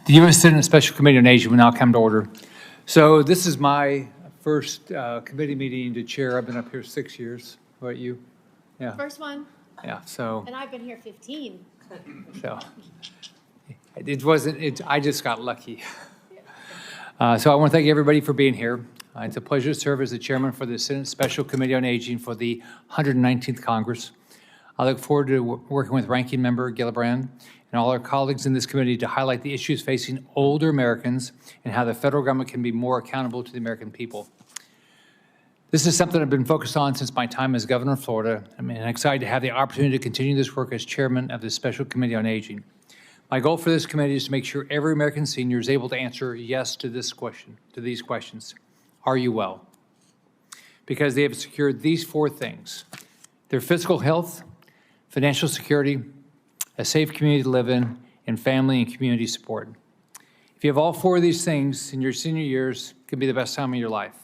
The U.S. Senate Special Committee on Aging will now come to order. So this is my first committee meeting to chair. I've been up here 6 years. How about you? Yeah. First one. Yeah, so. And I've been here 15. So it wasn't, I just got lucky. So I want to thank everybody for being here. It's a pleasure to serve as the chairman for the Senate Special Committee on Aging for the 119th Congress. I look forward to working with Ranking Member Gillibrand and all our colleagues in this committee to highlight the issues facing older Americans and how the federal government can be more accountable to the American people. This is something I've been focused on since my time as governor of Florida. I'm excited to have the opportunity to continue this work as chairman of the Special Committee on Aging. My goal for this committee is to make sure every American senior is able to answer yes to this question, to these questions. Are you well? Because they have secured these four things: their physical health, financial security, a safe community to live in, and family and community support. If you have all four of these things in your senior years, it can be the best time of your life.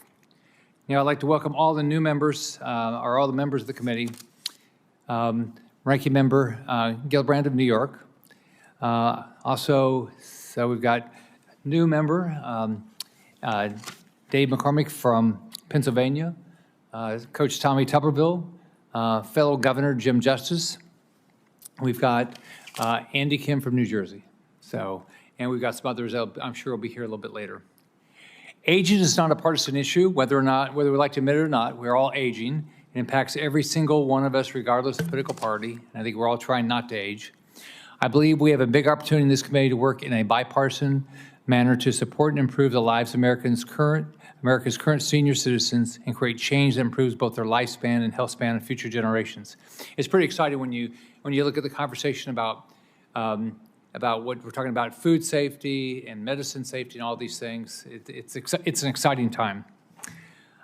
Now, I'd like to welcome all the new members, or all the members of the committee. Ranking Member Gillibrand of New York. Also, so we've got new member, Dave McCormick from Pennsylvania, Coach Tommy Tuberville, fellow Governor Jim Justice. We've got Andy Kim from New Jersey. So, and we've got some others that I'm sure will be here a little bit later. Aging is not a partisan issue, whether we like to admit it or not. We're all aging. It impacts every single one of us, regardless of political party. And I think we're all trying not to age. I believe we have a big opportunity in this committee to work in a bipartisan manner to support and improve the lives of America's current senior citizens and create change that improves both their lifespan and health span of future generations. It's pretty exciting when you look at the conversation about what we're talking about, food safety and medicine safety and all these things. It's an exciting time.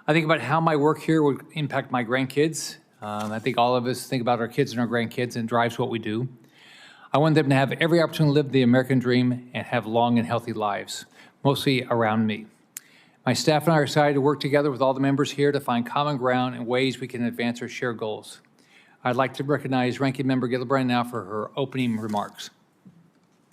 I think about how my work here would impact my grandkids. I think all of us think about our kids and our grandkids, and it drives what we do. I want them to have every opportunity to live the American dream and have long and healthy lives, mostly around me. My staff and I are excited to work together with all the members here to find common ground and ways we can advance our shared goals. I'd like to recognize Ranking Member Gillibrand now for her opening remarks.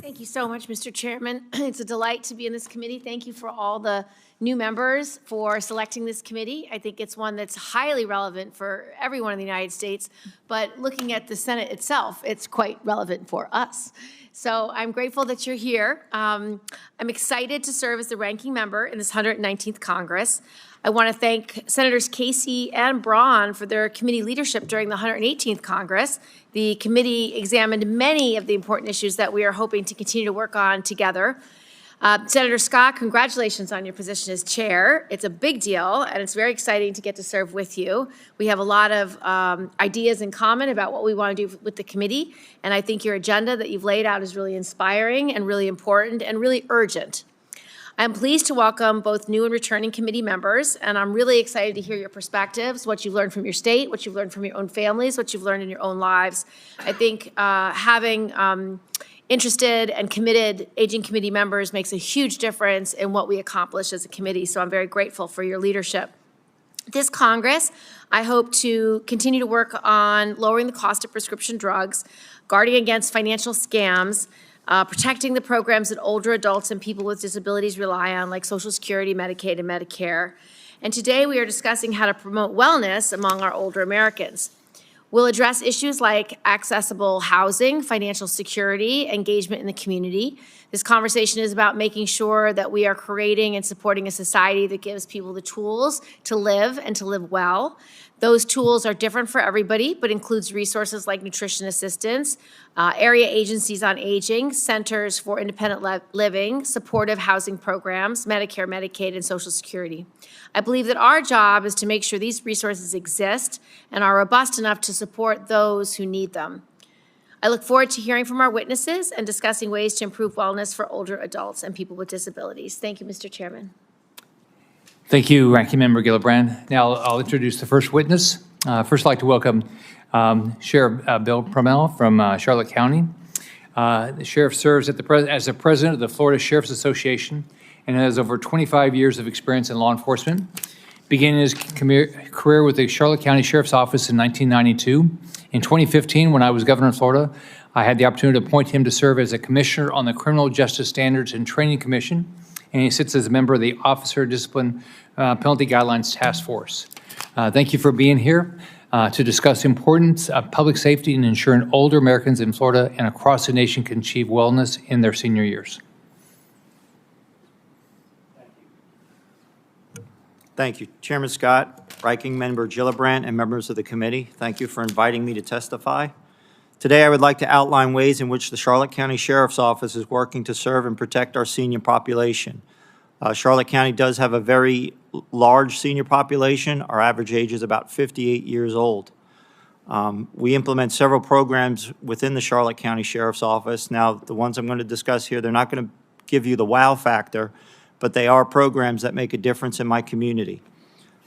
Thank you so much, Mr. Chairman. It's a delight to be in this committee. Thank you for all the new members for selecting this committee. I think it's one that's highly relevant for everyone in the United States, but looking at the Senate itself, it's quite relevant for us. So I'm grateful that you're here. I'm excited to serve as the ranking member in this 119th Congress. I want to thank Senators Casey and Braun for their committee leadership during the 118th Congress. The committee examined many of the important issues that we are hoping to continue to work on together. Senator Scott, congratulations on your position as chair. It's a big deal, and it's very exciting to get to serve with you. We have a lot of ideas in common about what we want to do with the committee, and I think your agenda that you've laid out is really inspiring and really important and really urgent. I'm pleased to welcome both new and returning committee members, and I'm really excited to hear your perspectives, what you've learned from your state, what you've learned from your own families, what you've learned in your own lives. I think having interested and committed aging committee members makes a huge difference in what we accomplish as a committee, so I'm very grateful for your leadership. This Congress, I hope to continue to work on lowering the cost of prescription drugs, guarding against financial scams, protecting the programs that older adults and people with disabilities rely on, like Social Security, Medicaid, and Medicare. And today we are discussing how to promote wellness among our older Americans. We'll address issues like accessible housing, financial security, engagement in the community. This conversation is about making sure that we are creating and supporting a society that gives people the tools to live and to live well. Those tools are different for everybody, but includes resources like nutrition assistance, area agencies on aging, centers for independent living, supportive housing programs, Medicare, Medicaid, and Social Security. I believe that our job is to make sure these resources exist and are robust enough to support those who need them. I look forward to hearing from our witnesses and discussing ways to improve wellness for older adults and people with disabilities. Thank you, Mr. Chairman. Thank you, Ranking Member Gillibrand. Now I'll introduce the first witness. First, I'd like to welcome Sheriff Bill Promell from Charlotte County. The sheriff serves as the president of the Florida Sheriff's Association and has over 25 years of experience in law enforcement, beginning his career with the Charlotte County Sheriff's Office in 1992. In 2015, when I was governor of Florida, I had the opportunity to appoint him to serve as a commissioner on the Criminal Justice Standards and Training Commission, and he sits as a member of the Officer Discipline Penalty Guidelines Task Force. Thank you for being here to discuss the importance of public safety in ensuring older Americans in Florida and across the nation can achieve wellness in their senior years. Thank you. Chairman Scott, Ranking Member Gillibrand, and members of the committee, thank you for inviting me to testify. Today, I would like to outline ways in which the Charlotte County Sheriff's Office is working to serve and protect our senior population. Charlotte County does have a very large senior population. Our average age is about 58 years old. We implement several programs within the Charlotte County Sheriff's Office. Now, the ones I'm going to discuss here, they're not going to give you the wow factor, but they are programs that make a difference in my community.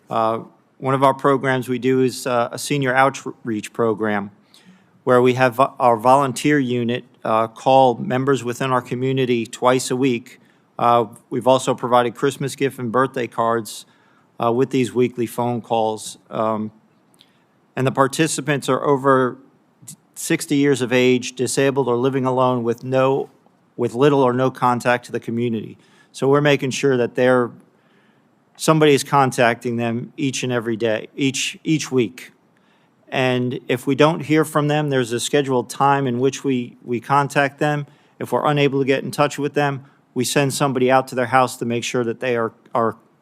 One of our programs we do is a senior outreach program where we have our volunteer unit call members within our community twice a week. We've also provided Christmas gift and birthday cards with these weekly phone calls. And the participants are over 60 years of age, disabled, or living alone with little or no contact to the community. So we're making sure that somebody is contacting them each and every day, each week. And if we don't hear from them, there's a scheduled time in which we contact them. If we're unable to get in touch with them, we send somebody out to their house to make sure that they are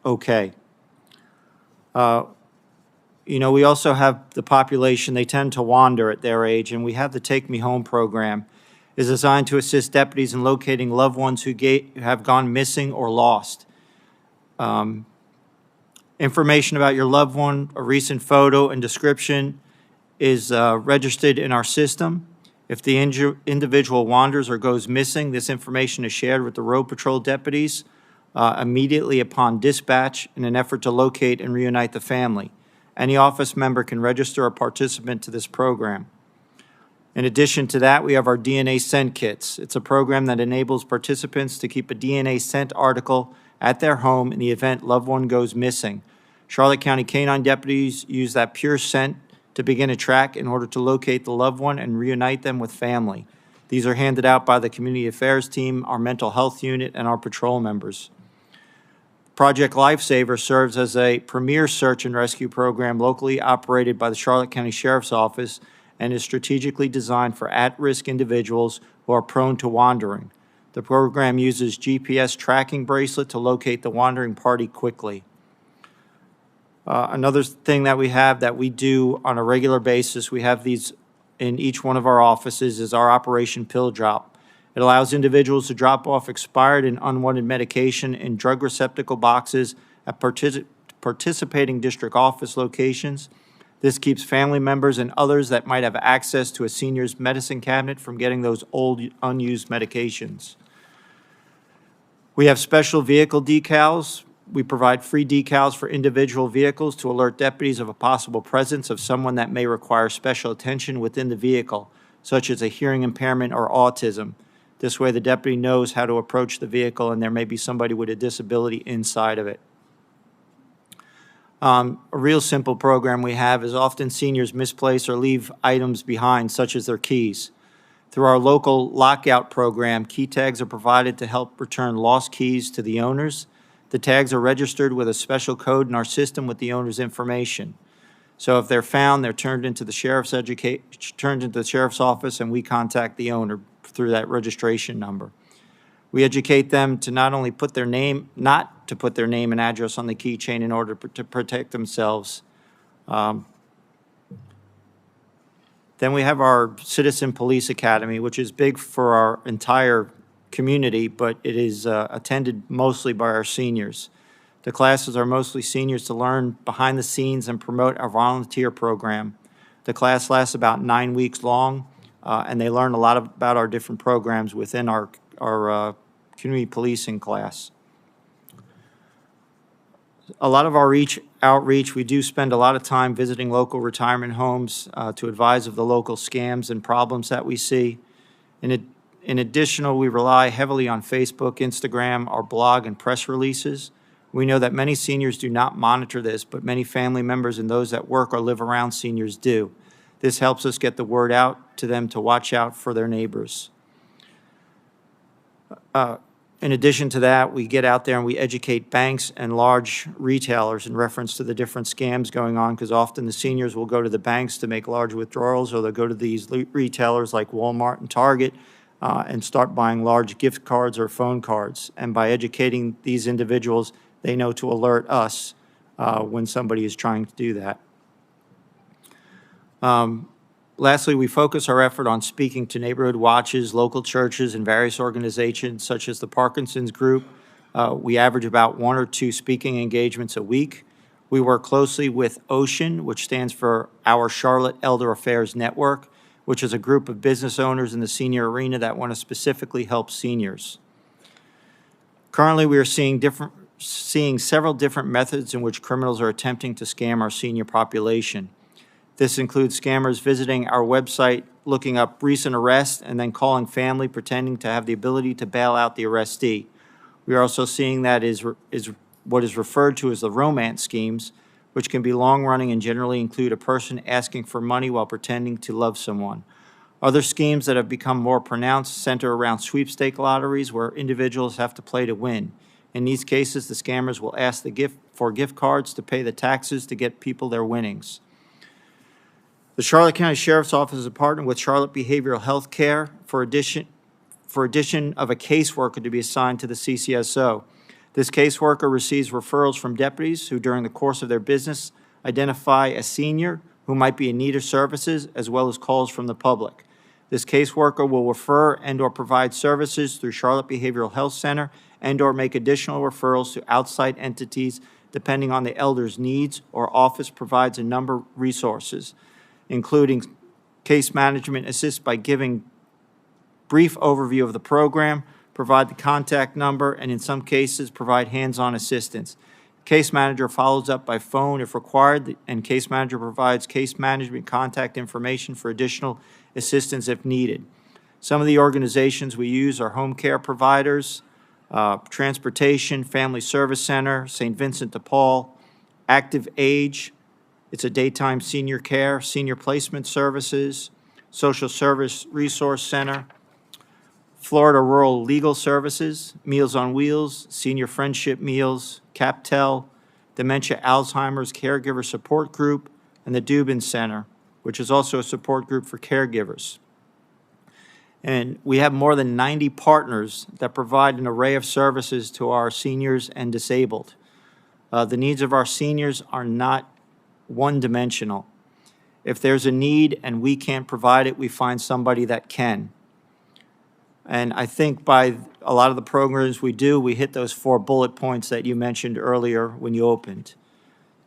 okay. We also have the population, they tend to wander at their age, and we have the Take Me Home program. Is designed to assist deputies in locating loved ones who have gone missing or lost. Information about your loved one, a recent photo and description is registered in our system. If the individual wanders or goes missing, this information is shared with the road patrol deputies immediately upon dispatch in an effort to locate and reunite the family. Any office member can register a participant to this program. In addition to that, we have our DNA Scent Kits. It's a program that enables participants to keep a DNA scent article at their home in the event loved one goes missing. Charlotte County Canine deputies use that pure scent to begin a track in order to locate the loved one and reunite them with family. These are handed out by the Community Affairs team, our mental health unit, and our patrol members. Project Lifesaver serves as a premier search and rescue program locally operated by the Charlotte County Sheriff's Office and is strategically designed for at-risk individuals who are prone to wandering. The program uses GPS tracking bracelet to locate the wandering party quickly. Another thing that we do on a regular basis, we have these in each one of our offices, is our Operation Pill Drop. It allows individuals to drop off expired and unwanted medication in drug receptacle boxes at participating district office locations. This keeps family members and others that might have access to a senior's medicine cabinet from getting those old, unused medications. We have special vehicle decals. We provide free decals for individual vehicles to alert deputies of a possible presence of someone that may require special attention within the vehicle, such as a hearing impairment or autism. This way, the deputy knows how to approach the vehicle, and there may be somebody with a disability inside of it. A real simple program we have is often seniors misplace or leave items behind, such as their keys. Through our local lockout program, key tags are provided to help return lost keys to the owners. The tags are registered with a special code in our system with the owner's information. So if they're found, they're turned into the sheriff's office, and we contact the owner through that registration number. We educate them to not only put their name, not to put their name and address on the keychain in order to protect themselves. Then we have our Citizen Police Academy, which is big for our entire community, but it is attended mostly by our seniors. The classes are mostly seniors to learn behind the scenes and promote our volunteer program. The class lasts about 9 weeks long, and they learn a lot about our different programs within our community policing class. A lot of our outreach, we do spend a lot of time visiting local retirement homes to advise of the local scams and problems that we see. In addition, we rely heavily on Facebook, Instagram, our blog, and press releases. We know that many seniors do not monitor this, but many family members and those that work or live around seniors do. This helps us get the word out to them to watch out for their neighbors. In addition to that, we get out there and we educate banks and large retailers in reference to the different scams going on, because often the seniors will go to the banks to make large withdrawals, or they'll go to these retailers like Walmart and Target and start buying large gift cards or phone cards. And by educating these individuals, they know to alert us when somebody is trying to do that. Lastly, we focus our effort on speaking to neighborhood watches, local churches, and various organizations such as the Parkinson's Group. We average about 1 or 2 speaking engagements a week. We work closely with OCEAN, which stands for Our Charlotte Elder Affairs Network, which is a group of business owners in the senior arena that want to specifically help seniors. Currently, we are seeing several different methods in which criminals are attempting to scam our senior population. This includes scammers visiting our website, looking up recent arrests, and then calling family pretending to have the ability to bail out the arrestee. We are also seeing that is what is referred to as the romance schemes, which can be long-running and generally include a person asking for money while pretending to love someone. Other schemes that have become more pronounced center around sweepstake lotteries where individuals have to play to win. In these cases, the scammers will ask for gift cards to pay the taxes to get people their winnings. The Charlotte County Sheriff's Office is partnered with Charlotte Behavioral Health Care for addition of a caseworker to be assigned to the CCSO. This caseworker receives referrals from deputies who, during the course of their business, identify a senior who might be in need of services, as well as calls from the public. This caseworker will refer and/or provide services through Charlotte Behavioral Health Center and/or make additional referrals to outside entities depending on the elder's needs, or office provides a number of resources, including case management assist by giving brief overview of the program, provide the contact number, and in some cases provide hands-on assistance. Case manager follows up by phone if required, and case manager provides case management contact information for additional assistance if needed. Some of the organizations we use are home care providers, transportation, family service center, St. Vincent de Paul, Active Age, it's a daytime senior care, senior placement services, social service resource center, Florida Rural Legal Services, Meals on Wheels, Senior Friendship Meals, CapTel, Dementia Alzheimer's Caregiver Support Group, and the Dubin Center, which is also a support group for caregivers. And we have more than 90 partners that provide an array of services to our seniors and disabled. The needs of our seniors are not one-dimensional. If there's a need and we can't provide it, we find somebody that can. And I think by a lot of the programs we do, we hit those 4 bullet points that you mentioned earlier when you opened.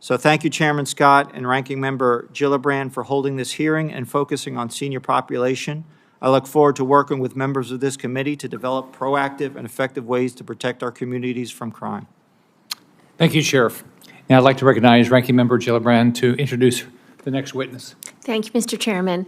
So thank you, Chairman Scott and Ranking Member Gillibrand, for holding this hearing and focusing on senior population. I look forward to working with members of this committee to develop proactive and effective ways to protect our communities from crime. Thank you, Sheriff. Now I'd like to recognize Ranking Member Gillibrand to introduce the next witness. Thank you, Mr. Chairman.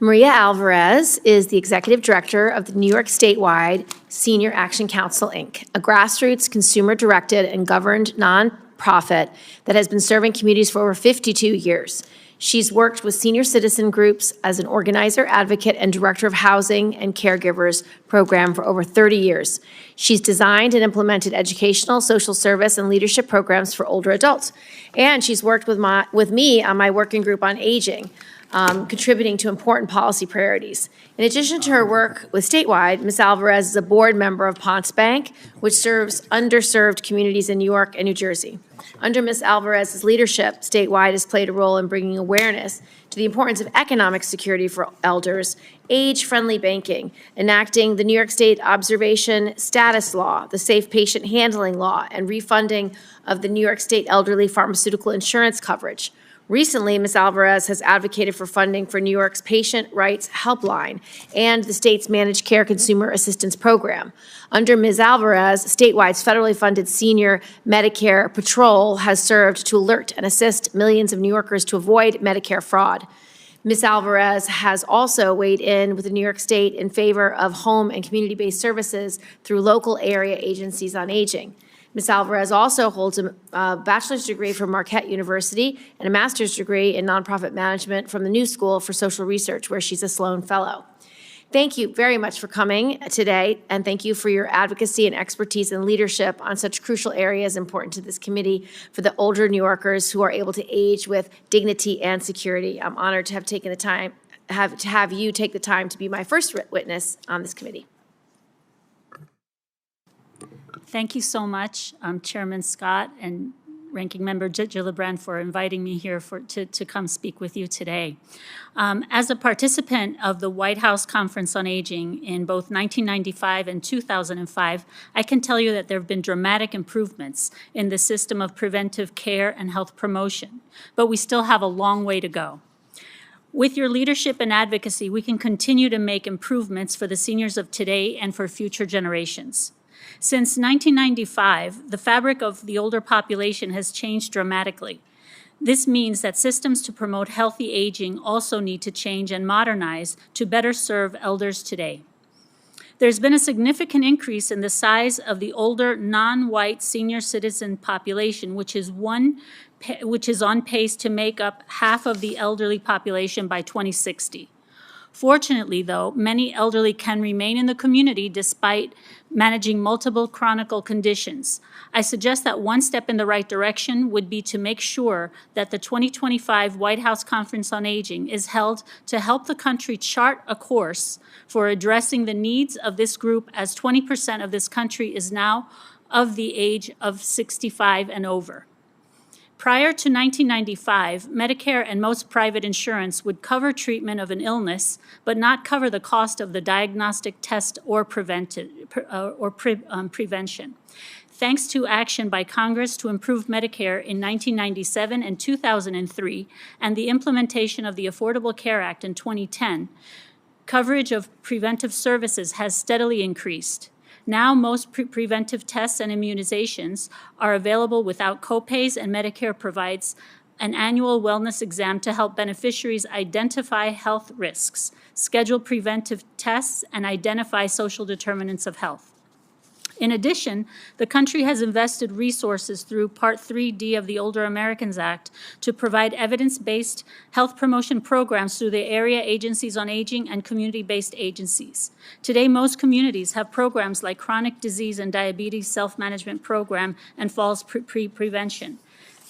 Maria Alvarez is the Executive Director of the New York Statewide Senior Action Council, Inc., a grassroots, consumer-directed, and governed nonprofit that has been serving communities for over 52 years. She's worked with senior citizen groups as an organizer, advocate, and director of housing and caregivers program for over 30 years. She's designed and implemented educational, social service, and leadership programs for older adults. And she's worked with me on my working group on aging, contributing to important policy priorities. In addition to her work with Statewide, Ms. Alvarez is a board member of Ponce Bank, which serves underserved communities in New York and New Jersey. Under Ms. Alvarez's leadership, Statewide has played a role in bringing awareness to the importance of economic security for elders, age-friendly banking, enacting the New York State Observation Status Law, the Safe Patient Handling Law, and refunding of the New York State elderly pharmaceutical insurance coverage. Recently, Ms. Alvarez has advocated for funding for New York's Patient Rights Helpline and the state's Managed Care Consumer Assistance Program. Under Ms. Alvarez, Statewide's federally funded Senior Medicare Patrol has served to alert and assist millions of New Yorkers to avoid Medicare fraud. Ms. Alvarez has also weighed in with the New York State in favor of home and community-based services through local area agencies on aging. Ms. Alvarez also holds a bachelor's degree from Marquette University and a master's degree in nonprofit management from the New School for Social Research, where she's a Sloan Fellow. Thank you very much for coming today, and thank you for your advocacy and expertise and leadership on such crucial areas important to this committee for the older New Yorkers who are able to age with dignity and security. I'm honored to have taken the time, have you take the time to be my first witness on this committee. Thank you so much, Chairman Scott and Ranking Member Gillibrand, for inviting me here to come speak with you today. As a participant of the White House Conference on Aging in both 1995 and 2005, I can tell you that there have been dramatic improvements in the system of preventive care and health promotion, but we still have a long way to go. With your leadership and advocacy, we can continue to make improvements for the seniors of today and for future generations. Since 1995, the fabric of the older population has changed dramatically. This means that systems to promote healthy aging also need to change and modernize to better serve elders today. There's been a significant increase in the size of the older non-white senior citizen population, which is on pace to make up half of the elderly population by 2060. Fortunately, though, many elderly can remain in the community despite managing multiple chronic conditions. I suggest that one step in the right direction would be to make sure that the 2025 White House Conference on Aging is held to help the country chart a course for addressing the needs of this group, as 20% of this country is now of the age of 65 and over. Prior to 1995, Medicare and most private insurance would cover treatment of an illness, but not cover the cost of the diagnostic test or prevention. Thanks to action by Congress to improve Medicare in 1997 and 2003, and the implementation of the Affordable Care Act in 2010, coverage of preventive services has steadily increased. Now, most preventive tests and immunizations are available without copays, and Medicare provides an annual wellness exam to help beneficiaries identify health risks, schedule preventive tests, and identify social determinants of health. In addition, the country has invested resources through Part 3D of the Older Americans Act to provide evidence-based health promotion programs through the area agencies on aging and community-based agencies. Today, most communities have programs like chronic disease and diabetes self-management program and falls prevention.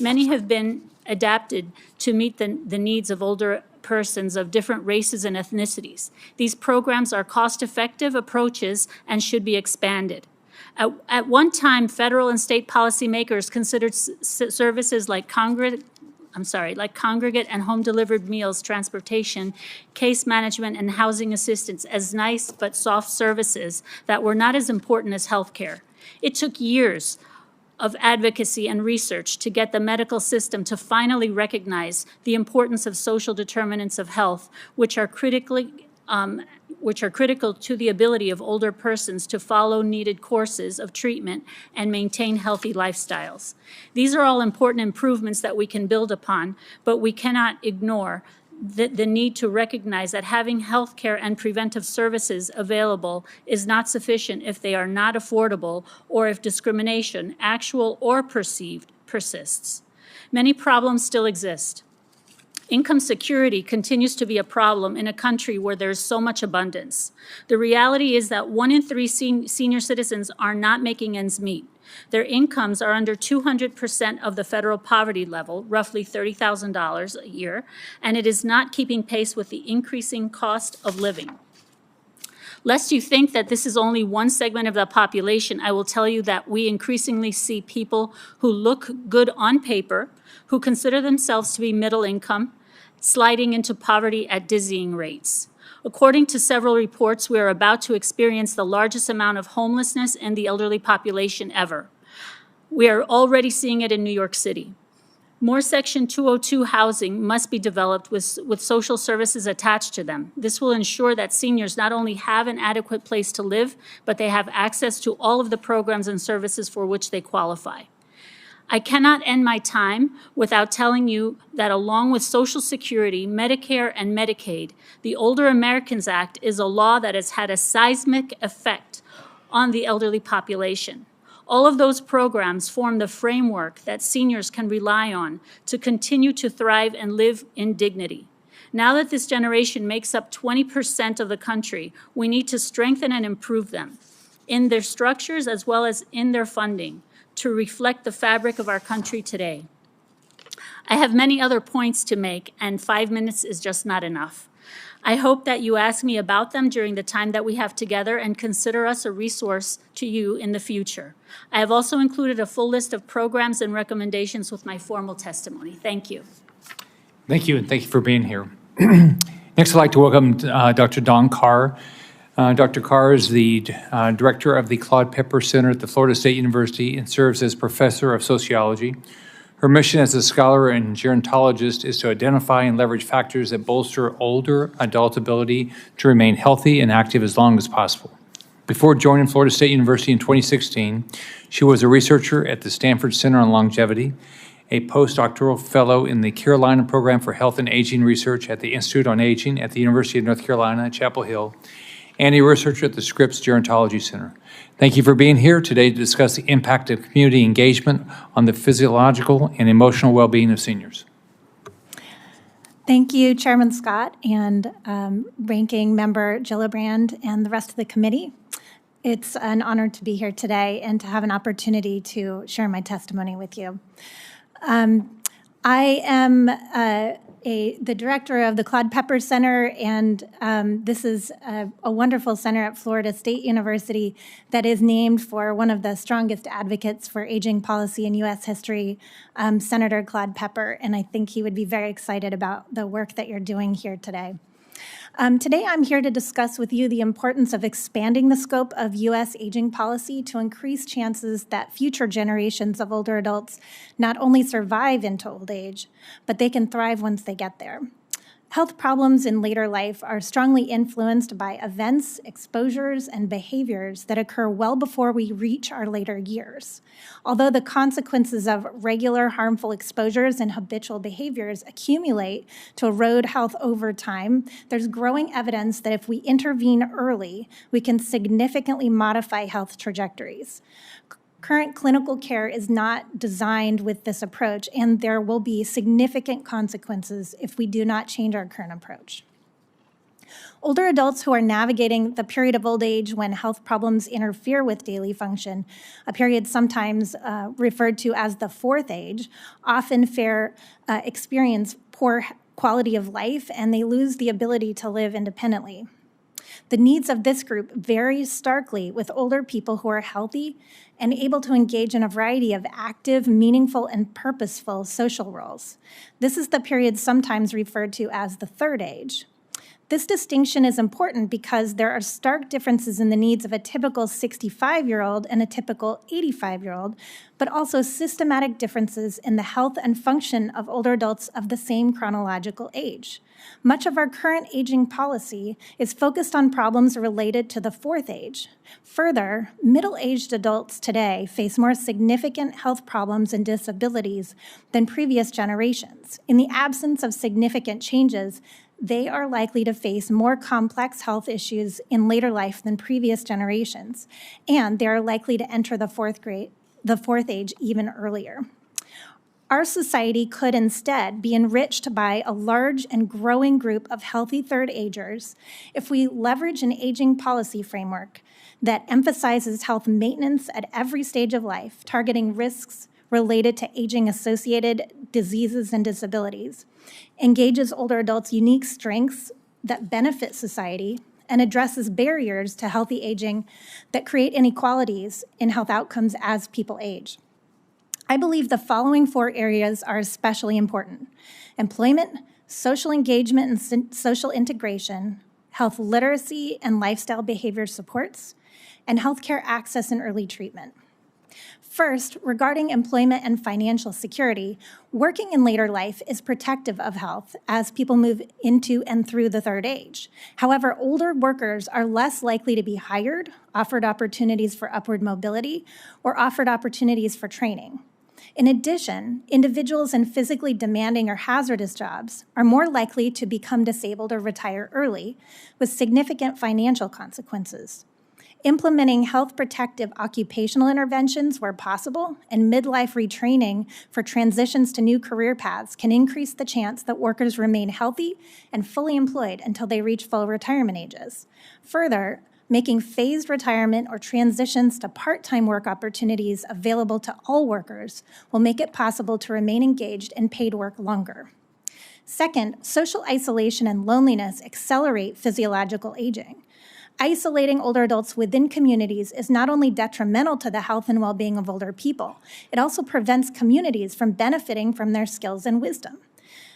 Many have been adapted to meet the needs of older persons of different races and ethnicities. These programs are cost-effective approaches and should be expanded. At one time, federal and state policymakers considered services like congregate and home-delivered meals, transportation, case management, and housing assistance as nice but soft services that were not as important as health care. It took years of advocacy and research to get the medical system to finally recognize the importance of social determinants of health, which are critical to the ability of older persons to follow needed courses of treatment and maintain healthy lifestyles. These are all important improvements that we can build upon, but we cannot ignore the need to recognize that having health care and preventive services available is not sufficient if they are not affordable or if discrimination, actual or perceived, persists. Many problems still exist. Income security continues to be a problem in a country where there's so much abundance. The reality is that 1 in 3 senior citizens are not making ends meet. Their incomes are under 200% of the federal poverty level, roughly $30,000 a year, and it is not keeping pace with the increasing cost of living. Lest you think that this is only one segment of the population, I will tell you that we increasingly see people who look good on paper, who consider themselves to be middle income, sliding into poverty at dizzying rates. According to several reports, we are about to experience the largest amount of homelessness in the elderly population ever. We are already seeing it in New York City. More Section 202 housing must be developed with social services attached to them. This will ensure that seniors not only have an adequate place to live, but they have access to all of the programs and services for which they qualify. I cannot end my time without telling you that along with Social Security, Medicare, and Medicaid, the Older Americans Act is a law that has had a seismic effect on the elderly population. All of those programs form the framework that seniors can rely on to continue to thrive and live in dignity. Now that this generation makes up 20% of the country, we need to strengthen and improve them in their structures as well as in their funding to reflect the fabric of our country today. I have many other points to make, and 5 minutes is just not enough. I hope that you ask me about them during the time that we have together and consider us a resource to you in the future. I have also included a full list of programs and recommendations with my formal testimony. Thank you. Thank you, and thank you for being here. Next, I'd like to welcome Dr. Dawn Carr. Dr. Carr is the director of the Claude Pepper Center at the Florida State University and serves as professor of sociology. Her mission as a scholar and gerontologist is to identify and leverage factors that bolster older adult ability to remain healthy and active as long as possible. Before joining Florida State University in 2016, she was a researcher at the Stanford Center on Longevity, a postdoctoral fellow in the Carolina Program for Health and Aging Research at the Institute on Aging at the University of North Carolina at Chapel Hill, and a researcher at the Scripps Gerontology Center. Thank you for being here today to discuss the impact of community engagement on the physiological and emotional well-being of seniors. Thank you, Chairman Scott and Ranking Member Gillibrand and the rest of the committee. It's an honor to be here today and to have an opportunity to share my testimony with you. I am the director of the Claude Pepper Center, and this is a wonderful center at Florida State University that is named for one of the strongest advocates for aging policy in U.S. history, Senator Claude Pepper, and I think he would be very excited about the work that you're doing here today. Today, I'm here to discuss with you the importance of expanding the scope of U.S. aging policy to increase chances that future generations of older adults not only survive into old age, but they can thrive once they get there. Health problems in later life are strongly influenced by events, exposures, and behaviors that occur well before we reach our later years. Although the consequences of regular harmful exposures and habitual behaviors accumulate to erode health over time, there's growing evidence that if we intervene early, we can significantly modify health trajectories. Current clinical care is not designed with this approach, and there will be significant consequences if we do not change our current approach. Older adults who are navigating the period of old age when health problems interfere with daily function, a period sometimes referred to as the fourth age, often experience poor quality of life, and they lose the ability to live independently. The needs of this group vary starkly with older people who are healthy and able to engage in a variety of active, meaningful, and purposeful social roles. This is the period sometimes referred to as the third age. This distinction is important because there are stark differences in the needs of a typical 65-year-old and a typical 85-year-old, but also systematic differences in the health and function of older adults of the same chronological age. Much of our current aging policy is focused on problems related to the fourth age. Further, middle-aged adults today face more significant health problems and disabilities than previous generations. In the absence of significant changes, they are likely to face more complex health issues in later life than previous generations, and they are likely to enter the fourth age even earlier. Our society could instead be enriched by a large and growing group of healthy third-agers if we leverage an aging policy framework that emphasizes health maintenance at every stage of life, targeting risks related to aging-associated diseases and disabilities, engages older adults' unique strengths that benefit society, and addresses barriers to healthy aging that create inequalities in health outcomes as people age. I believe the following four areas are especially important: employment, social engagement and social integration, health literacy and lifestyle behavior supports, and healthcare access and early treatment. First, regarding employment and financial security, working in later life is protective of health as people move into and through the third age. However, older workers are less likely to be hired, offered opportunities for upward mobility, or offered opportunities for training. In addition, individuals in physically demanding or hazardous jobs are more likely to become disabled or retire early, with significant financial consequences. Implementing health protective occupational interventions where possible and midlife retraining for transitions to new career paths can increase the chance that workers remain healthy and fully employed until they reach full retirement ages. Further, making phased retirement or transitions to part-time work opportunities available to all workers will make it possible to remain engaged in paid work longer. Second, social isolation and loneliness accelerate physiological aging. Isolating older adults within communities is not only detrimental to the health and well-being of older people, it also prevents communities from benefiting from their skills and wisdom.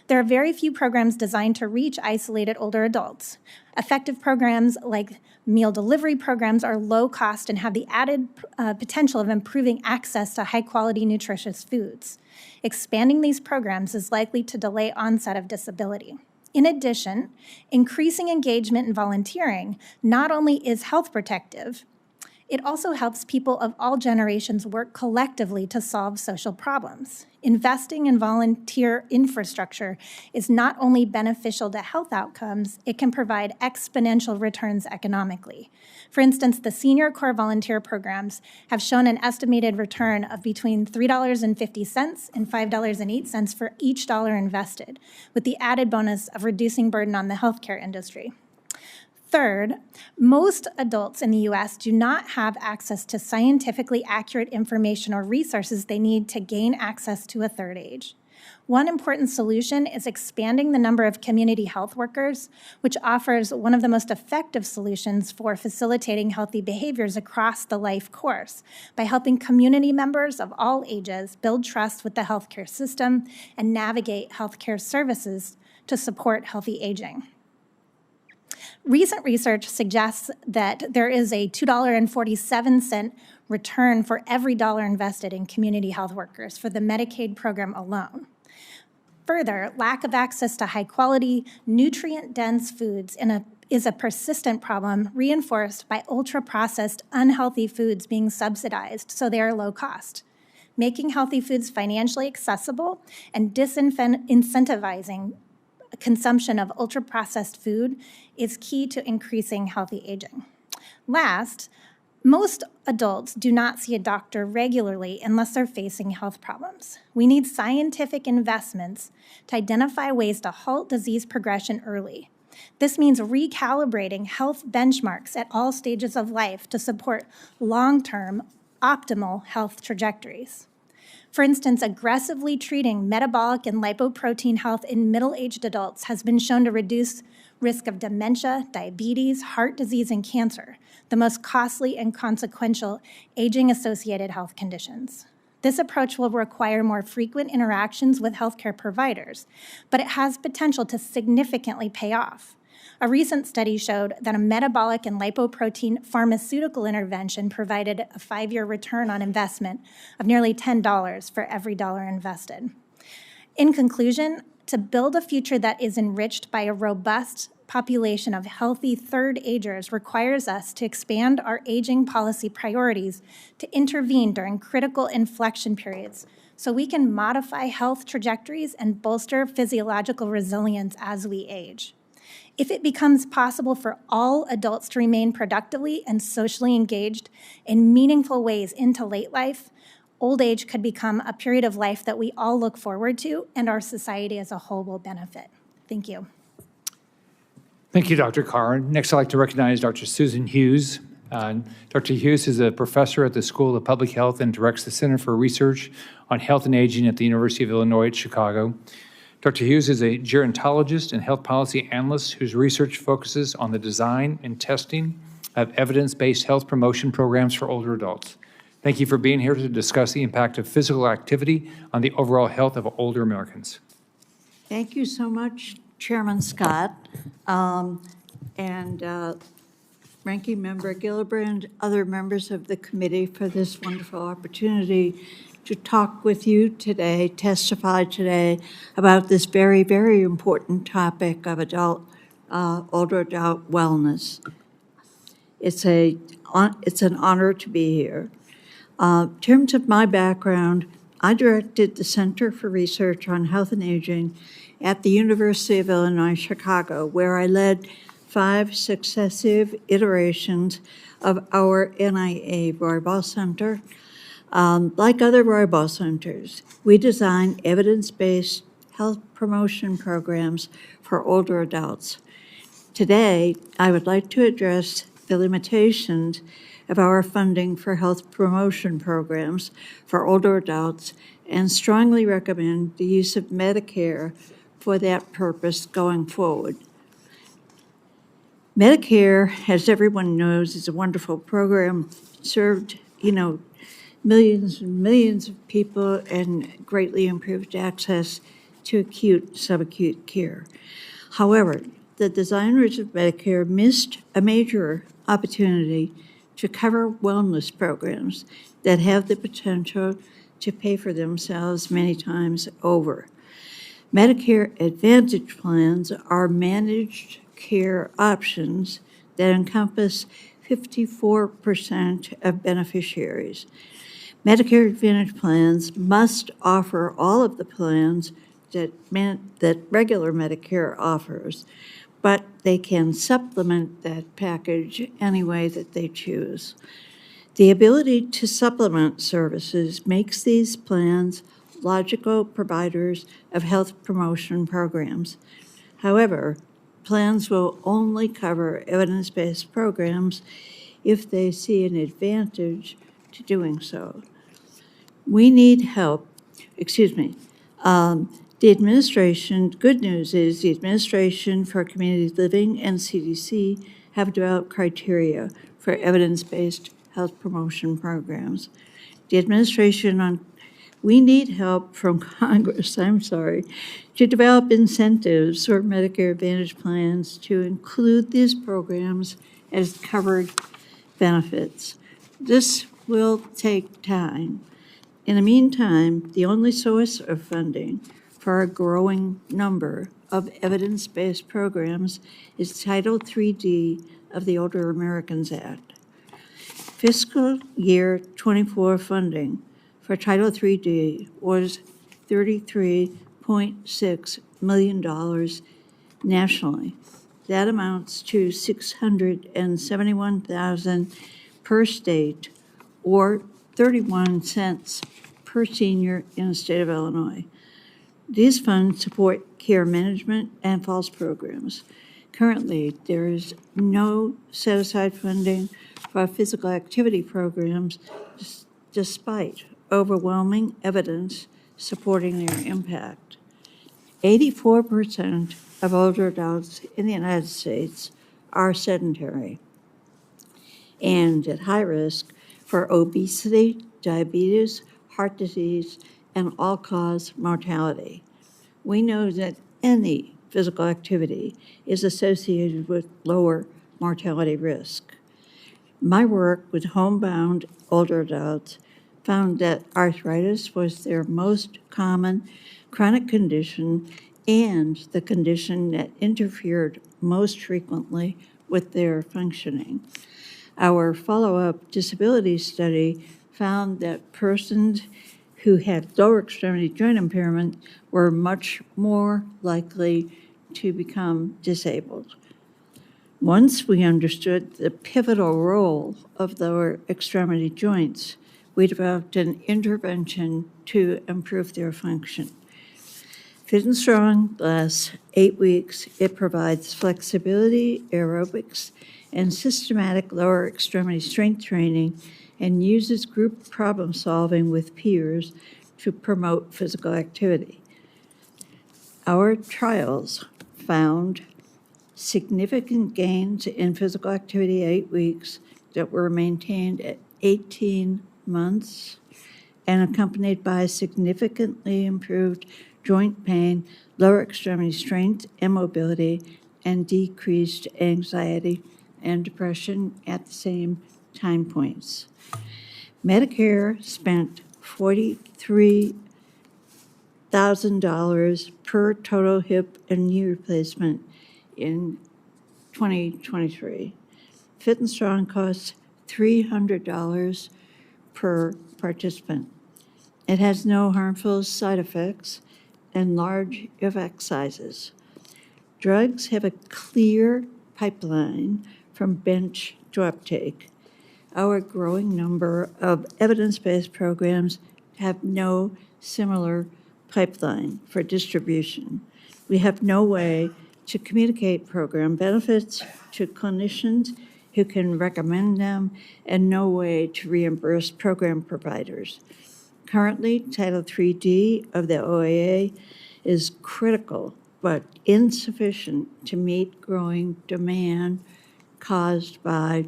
There are very few programs designed to reach isolated older adults. Effective programs like meal delivery programs are low cost and have the added potential of improving access to high-quality, nutritious foods. Expanding these programs is likely to delay onset of disability. In addition, increasing engagement and volunteering not only is health protective, it also helps people of all generations work collectively to solve social problems. Investing in volunteer infrastructure is not only beneficial to health outcomes, it can provide exponential returns economically. For instance, the Senior Corps volunteer programs have shown an estimated return of between $3.50 and $5.08 for each dollar invested, with the added bonus of reducing burden on the healthcare industry. Third, most adults in the U.S. do not have access to scientifically accurate information or resources they need to gain access to a third age. One important solution is expanding the number of community health workers, which offers one of the most effective solutions for facilitating healthy behaviors across the life course by helping community members of all ages build trust with the healthcare system and navigate healthcare services to support healthy aging. Recent research suggests that there is a $2.47 return for every dollar invested in community health workers for the Medicaid program alone. Further, lack of access to high-quality, nutrient-dense foods is a persistent problem reinforced by ultra-processed, unhealthy foods being subsidized so they are low cost. Making healthy foods financially accessible and disincentivizing consumption of ultra-processed food is key to increasing healthy aging. Last, most adults do not see a doctor regularly unless they're facing health problems. We need scientific investments to identify ways to halt disease progression early. This means recalibrating health benchmarks at all stages of life to support long-term, optimal health trajectories. For instance, aggressively treating metabolic and lipoprotein health in middle-aged adults has been shown to reduce risk of dementia, diabetes, heart disease, and cancer, the most costly and consequential aging-associated health conditions. This approach will require more frequent interactions with healthcare providers, but it has potential to significantly pay off. A recent study showed that a metabolic and lipoprotein pharmaceutical intervention provided a 5-year return on investment of nearly $10 for every dollar invested. In conclusion, to build a future that is enriched by a robust population of healthy third agers requires us to expand our aging policy priorities to intervene during critical inflection periods so we can modify health trajectories and bolster physiological resilience as we age. If it becomes possible for all adults to remain productively and socially engaged in meaningful ways into late life, old age could become a period of life that we all look forward to and our society as a whole will benefit. Thank you. Thank you, Dr. Carr. Next, I'd like to recognize Dr. Susan Hughes. Dr. Hughes is a professor at the School of Public Health and directs the Center for Research on Health and Aging at the University of Illinois at Chicago. Dr. Hughes is a gerontologist and health policy analyst whose research focuses on the design and testing of evidence-based health promotion programs for older adults. Thank you for being here to discuss the impact of physical activity on the overall health of older Americans. Thank you so much, Chairman Scott, and Ranking Member Gillibrand, other members of the committee for this wonderful opportunity to talk with you today, testify today about this very, very important topic of older adult wellness. It's an honor to be here. In terms of my background, I directed the Center for Research on Health and Aging at the University of Illinois, Chicago, where I led 5 successive iterations of our NIA Roybal Center. Like other Roybal centers, we design evidence-based health promotion programs for older adults. Today, I would like to address the limitations of our funding for health promotion programs for older adults and strongly recommend the use of Medicare for that purpose going forward. Medicare, as everyone knows, is a wonderful program, served, millions and millions of people and greatly improved access to acute, subacute care. However, the designers of Medicare missed a major opportunity to cover wellness programs that have the potential to pay for themselves many times over. Medicare Advantage plans are managed care options that encompass 54% of beneficiaries. Medicare Advantage plans must offer all of the plans that regular Medicare offers, but they can supplement that package any way that they choose. The ability to supplement services makes these plans logical providers of health promotion programs. However, plans will only cover evidence-based programs if they see an advantage to doing so. We need help, the administration, good news is the Administration for Community Living and CDC have developed criteria for evidence-based health promotion programs. The administration we need help from Congress, to develop incentives for Medicare Advantage plans to include these programs as covered benefits. This will take time. In the meantime, the only source of funding for a growing number of evidence-based programs is Title III-D of the Older Americans Act. Fiscal year 24 funding for Title III-D was $33.6 million nationally. That amounts to $671,000 per state, or 31 cents per senior in the state of Illinois. These funds support care management and FALS programs. Currently, there is no set-aside funding for physical activity programs despite overwhelming evidence supporting their impact. 84% of older adults in the United States are sedentary and at high risk for obesity, diabetes, heart disease, and all-cause mortality. We know that any physical activity is associated with lower mortality risk. My work with homebound older adults found that arthritis was their most common chronic condition and the condition that interfered most frequently with their functioning. Our follow-up disability study found that persons who had lower extremity joint impairment were much more likely to become disabled. Once we understood the pivotal role of lower extremity joints, we developed an intervention to improve their function. Fit and Strong lasts 8 weeks. It provides flexibility, aerobics, and systematic lower extremity strength training and uses group problem solving with peers to promote physical activity. Our trials found significant gains in physical activity 8 weeks that were maintained at 18 months and accompanied by significantly improved joint pain, lower extremity strength and mobility, and decreased anxiety and depression at the same time points. Medicare spent $43,000 per total hip and knee replacement in 2023. Fit and Strong costs $300 per participant. It has no harmful side effects and large effect sizes. Drugs have a clear pipeline from bench to uptake. our growing number of evidence-based programs have no similar pipeline for distribution. We have no way to communicate program benefits to clinicians who can recommend them, and no way to reimburse program providers. Currently, Title IIID of the OAA is critical but insufficient to meet growing demand caused by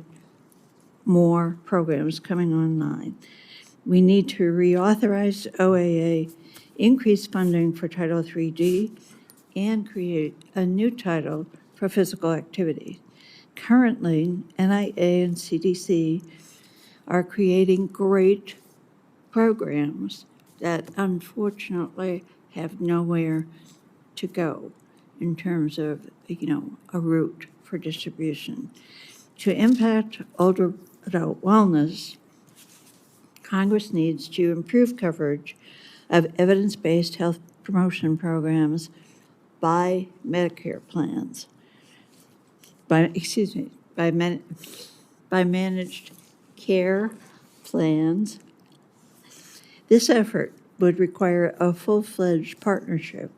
more programs coming online. We need to reauthorize OAA, increase funding for Title IIID, and create a new title for physical activity. Currently, NIA and CDC are creating great programs that unfortunately have nowhere to go in terms of, a route for distribution. To impact older adult wellness, Congress needs to improve coverage of evidence-based health promotion programs by Medicare plans, by managed care plans. This effort would require a full-fledged partnership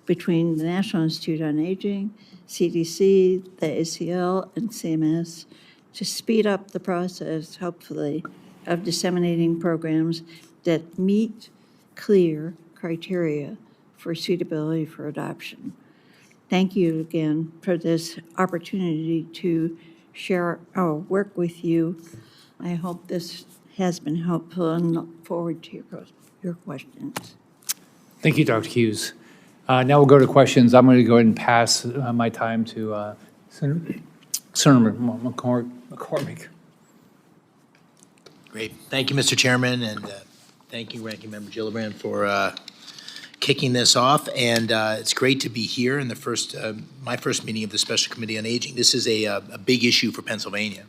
between the National Institute on Aging, CDC, the ACL, and CMS to speed up the process, hopefully, of disseminating programs that meet clear criteria for suitability for adoption. Thank you again for this opportunity to share our work with you. I hope this has been helpful and look forward to your questions. Thank you, Dr. Hughes. Now we'll go to questions. I'm going to go ahead and pass my time to Senator McCormick. Great. Thank you, Mr. Chairman, and thank you, Ranking Member Gillibrand, for kicking this off. And it's great to be here in the my first meeting of the Special Committee on Aging. This is a big issue for Pennsylvania,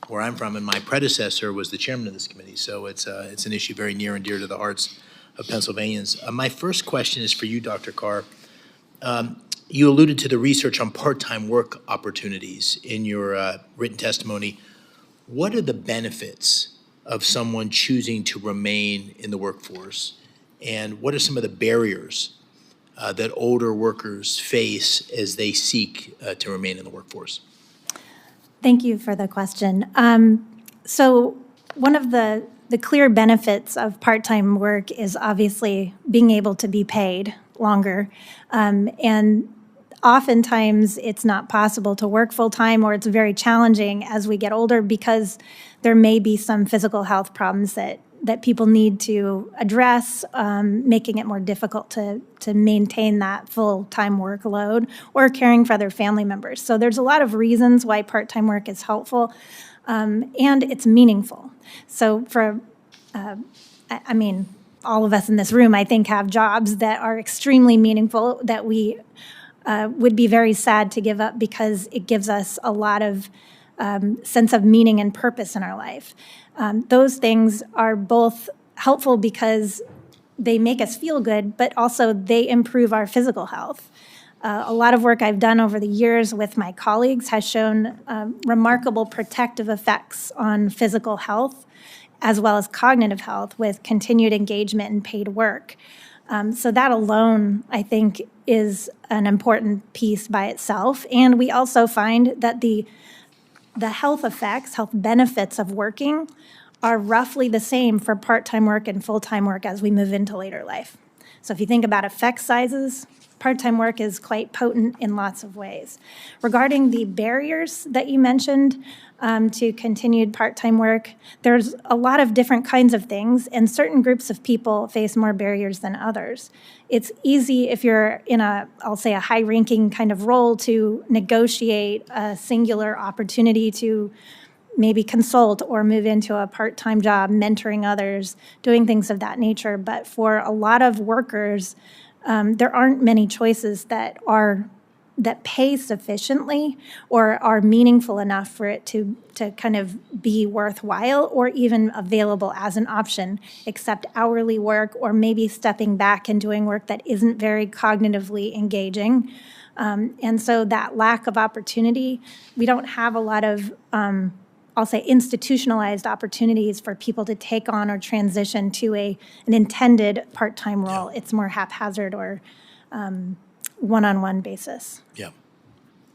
where I'm from, and my predecessor was the chairman of this committee. So it's an issue very near and dear to the hearts of Pennsylvanians. My first question is for you, Dr. Carr. You alluded to the research on part-time work opportunities in your written testimony. What are the benefits of someone choosing to remain in the workforce? And what are some of the barriers that older workers face as they seek to remain in the workforce? Thank you for the question. So one of the clear benefits of part-time work is obviously being able to be paid longer. And oftentimes it's not possible to work full-time, or it's very challenging as we get older because there may be some physical health problems that people need to address, making it more difficult to maintain that full-time workload or caring for other family members. So there's a lot of reasons why part-time work is helpful, and it's meaningful. So all of us in this room, I think, have jobs that are extremely meaningful that we would be very sad to give up because it gives us a lot of sense of meaning and purpose in our life. Those things are both helpful because they make us feel good, but also they improve our physical health. A lot of work I've done over the years with my colleagues has shown remarkable protective effects on physical health as well as cognitive health with continued engagement in paid work. So that alone, I think, is an important piece by itself. And we also find that the health effects, health benefits of working are roughly the same for part-time work and full-time work as we move into later life. So if you think about effect sizes, part-time work is quite potent in lots of ways. Regarding the barriers that you mentioned to continued part-time work, there's a lot of different kinds of things, and certain groups of people face more barriers than others. It's easy if you're in I'll say a high-ranking kind of role to negotiate a singular opportunity to maybe consult or move into a part-time job, mentoring others, doing things of that nature. But for a lot of workers, there aren't many choices that pay sufficiently or are meaningful enough for it to kind of be worthwhile or even available as an option, except hourly work or maybe stepping back and doing work that isn't very cognitively engaging. And so that lack of opportunity, we don't have a lot of I'll say, institutionalized opportunities for people to take on or transition to an intended part-time role. It's more haphazard or one-on-one basis. Yeah.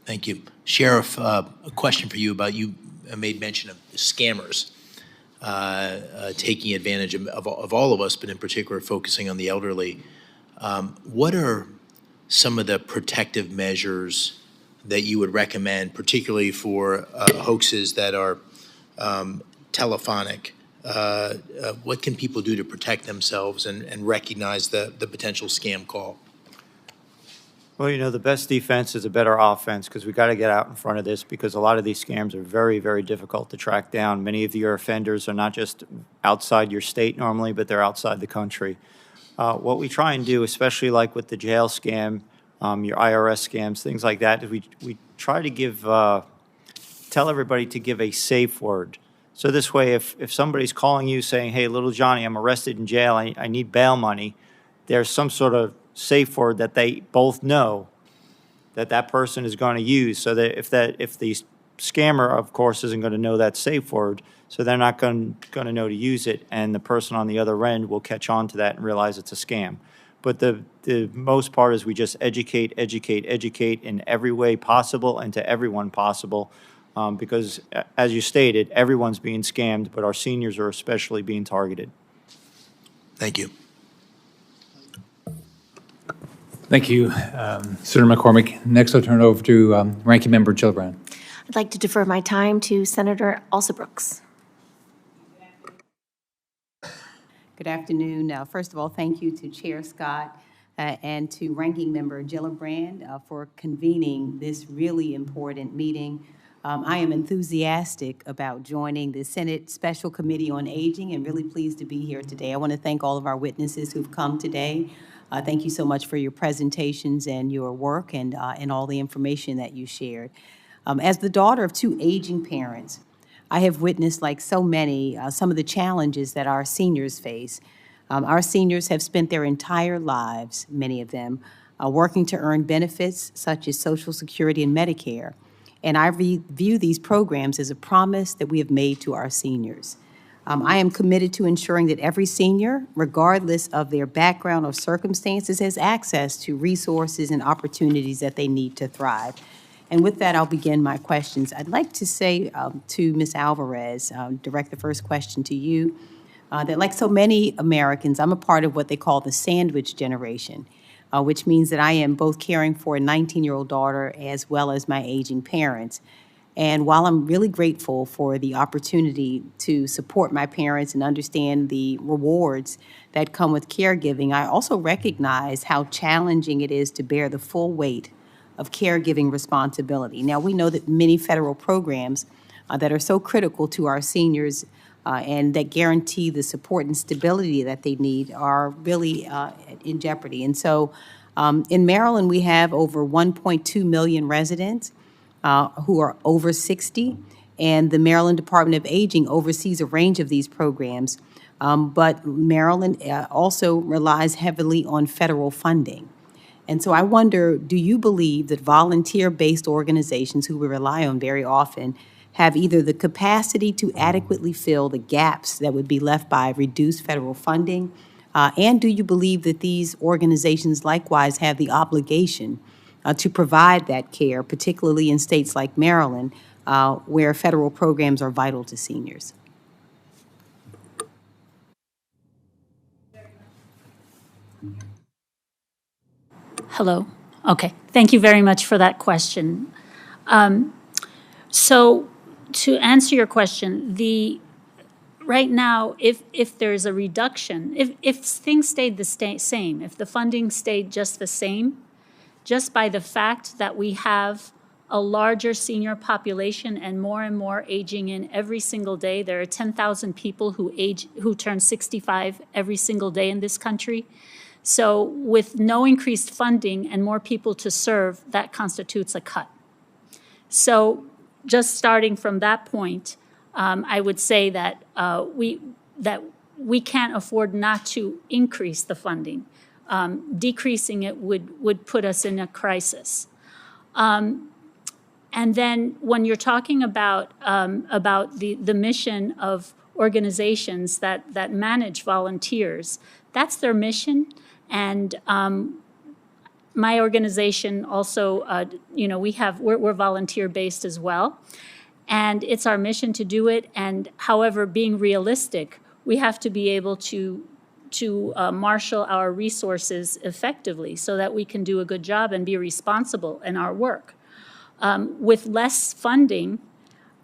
Thank you. Sheriff, a question for you about, you made mention of scammers taking advantage of all of us, but in particular focusing on the elderly. What are some of the protective measures that you would recommend, particularly for hoaxes that are telephonic? What can people do to protect themselves and recognize the potential scam call? Well, you know, the best defense is a better offense, because we got to get out in front of this, because a lot of these scams are very, very difficult to track down. Many of your offenders are not just outside your state normally, but they're outside the country. What we try and do, especially like with the jail scam, your IRS scams, things like that, is we try to give, tell everybody to give a safe word. So this way, if somebody's calling you saying, hey, little Johnny, I'm arrested in jail, I need bail money, there's some sort of safe word that they both know that person is going to use, so that if the scammer, of course, isn't going to know that safe word, so they're not going to know to use it, and the person on the other end will catch on to that and realize it's a scam. But the most part is we just educate in every way possible and to everyone possible, because, as you stated, everyone's being scammed, but our seniors are especially being targeted. Thank you. Thank you, Senator McCormick. Next, I'll turn it over to Ranking Member Gillibrand. I'd like to defer my time to Senator Alsobrooks. Good afternoon. First of all, thank you to Chair Scott and to Ranking Member Gillibrand for convening this really important meeting. I am enthusiastic about joining the Senate Special Committee on Aging and really pleased to be here today. I want to thank all of our witnesses who've come today. Thank you so much for your presentations and your work and all the information that you shared. As the daughter of two aging parents, I have witnessed, like so many, some of the challenges that our seniors face. Our seniors have spent their entire lives, many of them, working to earn benefits such as Social Security and Medicare. And I view these programs as a promise that we have made to our seniors. I am committed to ensuring that every senior, regardless of their background or circumstances, has access to resources and opportunities that they need to thrive. And with that, I'll begin my questions. I'd like to say to Ms. Alvarez, direct the first question to you, that like so many Americans, I'm a part of what they call the sandwich generation, which means that I am both caring for a 19-year-old daughter as well as my aging parents. And while I'm really grateful for the opportunity to support my parents and understand the rewards that come with caregiving, I also recognize how challenging it is to bear the full weight of caregiving responsibility. Now, we know that many federal programs that are so critical to our seniors and that guarantee the support and stability that they need are really in jeopardy. And so in Maryland, we have over 1.2 million residents who are over 60, and the Maryland Department of Aging oversees a range of these programs, but Maryland also relies heavily on federal funding. And so I wonder, do you believe that volunteer-based organizations who we rely on very often have either the capacity to adequately fill the gaps that would be left by reduced federal funding, and do you believe that these organizations likewise have the obligation to provide that care, particularly in states like Maryland, where federal programs are vital to seniors? Hello. Okay. Thank you very much for that question. So to answer your question, right now, if there's a reduction, if things stayed the same, if the funding stayed just the same, just by the fact that we have a larger senior population and more aging in every single day. There are 10,000 people who turn 65 every single day in this country. So with no increased funding and more people to serve, that constitutes a cut. So just starting from that point, I would say that we can't afford not to increase the funding. Decreasing it would put us in a crisis. And then when you're talking about the mission of organizations that manage volunteers, that's their mission. And my organization also, we're volunteer-based as well. And it's our mission to do it. And however, being realistic, we have to be able to marshal our resources effectively so that we can do a good job and be responsible in our work. With less funding,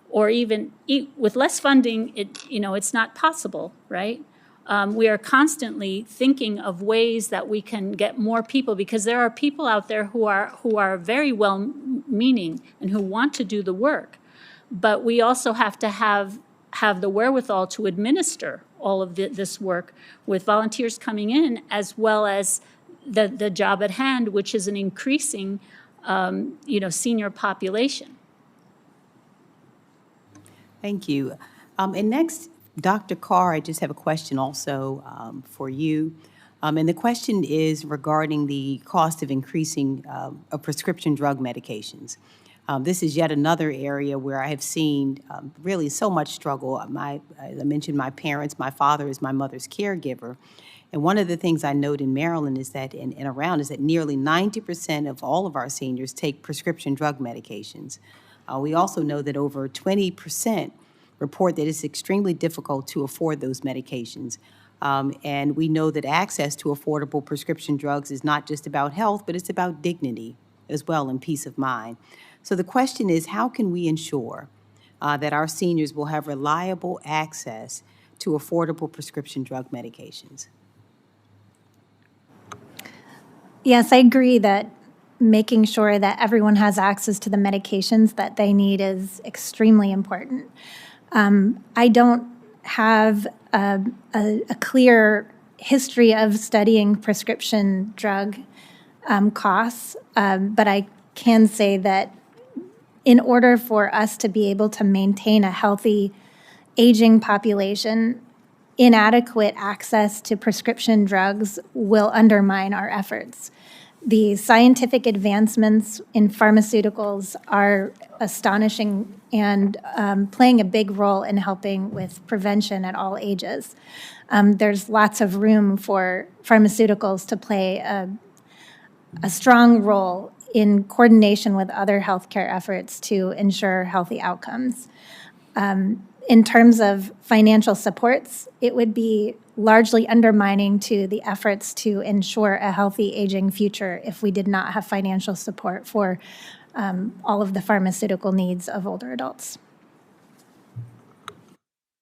or even with less funding, it's not possible, right? We are constantly thinking of ways that we can get more people, because there are people out there who are very well-meaning and who want to do the work, but we also have to have the wherewithal to administer all of this work with volunteers coming in, as well as the job at hand, which is an increasing senior population. Thank you. And next, Dr. Carr, I just have a question also for you. And the question is regarding the cost of increasing of prescription drug medications. This is yet another area where I have seen really so much struggle. As I mentioned, my parents, my father is my mother's caregiver. And one of the things I note in Maryland is that, and around, is that nearly 90% of all of our seniors take prescription drug medications. We also know that over 20% report that it's extremely difficult to afford those medications. And we know that access to affordable prescription drugs is not just about health, but it's about dignity as well and peace of mind. So the question is, how can we ensure that our seniors will have reliable access to affordable prescription drug medications? Yes, I agree that making sure that everyone has access to the medications that they need is extremely important. I don't have a clear history of studying prescription drug costs, but I can say that in order for us to be able to maintain a healthy aging population, inadequate access to prescription drugs will undermine our efforts. The scientific advancements in pharmaceuticals are astonishing and playing a big role in helping with prevention at all ages. There's lots of room for pharmaceuticals to play a strong role in coordination with other healthcare efforts to ensure healthy outcomes. In terms of financial supports, it would be largely undermining to the efforts to ensure a healthy aging future if we did not have financial support for all of the pharmaceutical needs of older adults.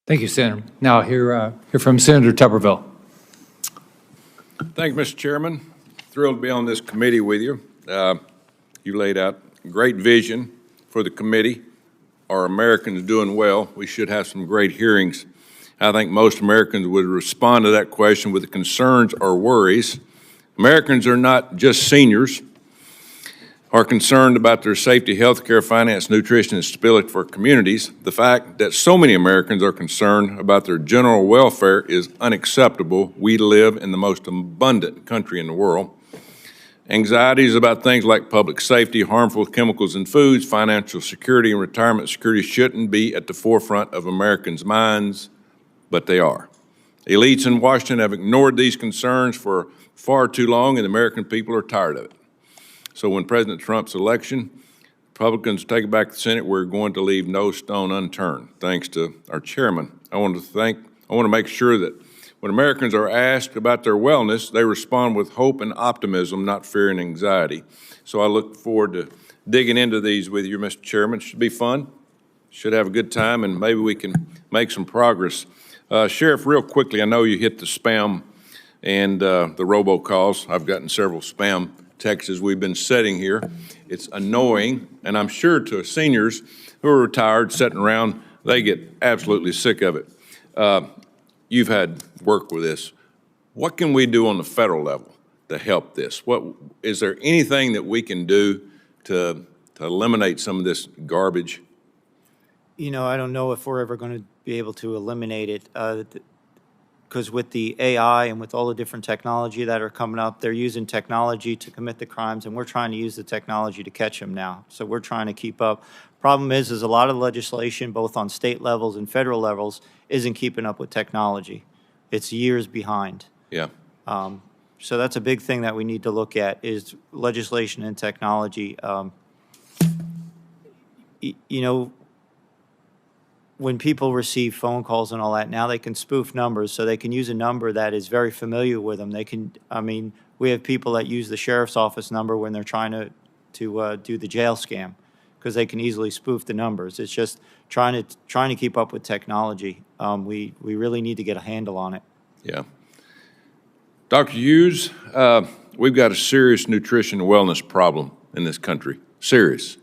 Thank you, Senator. Now hear from Senator Tuberville. Thank you, Mr. Chairman. Thrilled to be on this committee with you. You laid out a great vision for the committee. Are Americans doing well? We should have some great hearings. I think most Americans would respond to that question with concerns or worries. Americans are not just seniors, are concerned about their safety, health care, finance, nutrition, and stability for communities. The fact that so many Americans are concerned about their general welfare is unacceptable. We live in the most abundant country in the world. Anxieties about things like public safety, harmful chemicals in foods, financial security, and retirement security shouldn't be at the forefront of Americans' minds, but they are. Elites in Washington have ignored these concerns for far too long, and the American people are tired of it. So when President Trump's election, Republicans take back the Senate, we're going to leave no stone unturned, thanks to our chairman. I want to make sure that when Americans are asked about their wellness, they respond with hope and optimism, not fear and anxiety. So I look forward to digging into these with you, Mr. Chairman. It should be fun, should have a good time, and maybe we can make some progress. Sheriff, real quickly, I know you hit the spam and the robocalls. I've gotten several spam texts we've been sitting here. It's annoying, and I'm sure to seniors who are retired, sitting around, they get absolutely sick of it. You've had work with this. What can we do on the federal level to help this? Is there anything that we can do to eliminate some of this garbage? You know, I don't know if we're ever going to be able to eliminate it. because with the AI and with all the different technology that are coming up, they're using technology to commit the crimes, and we're trying to use the technology to catch them now. So we're trying to keep up. Problem is a lot of legislation, both on state levels and federal levels, isn't keeping up with technology. It's years behind. Yeah. So that's a big thing that we need to look at is legislation and technology. You know, when people receive phone calls and all that, now they can spoof numbers, so they can use a number that is very familiar with them. They can, I mean, we have people that use the sheriff's office number when they're trying to do the jail scam, because they can easily spoof the numbers. It's just trying to keep up with technology. We really need to get a handle on it. Yeah. Dr. Hughes, we've got a serious nutrition and wellness problem in this country. Serious.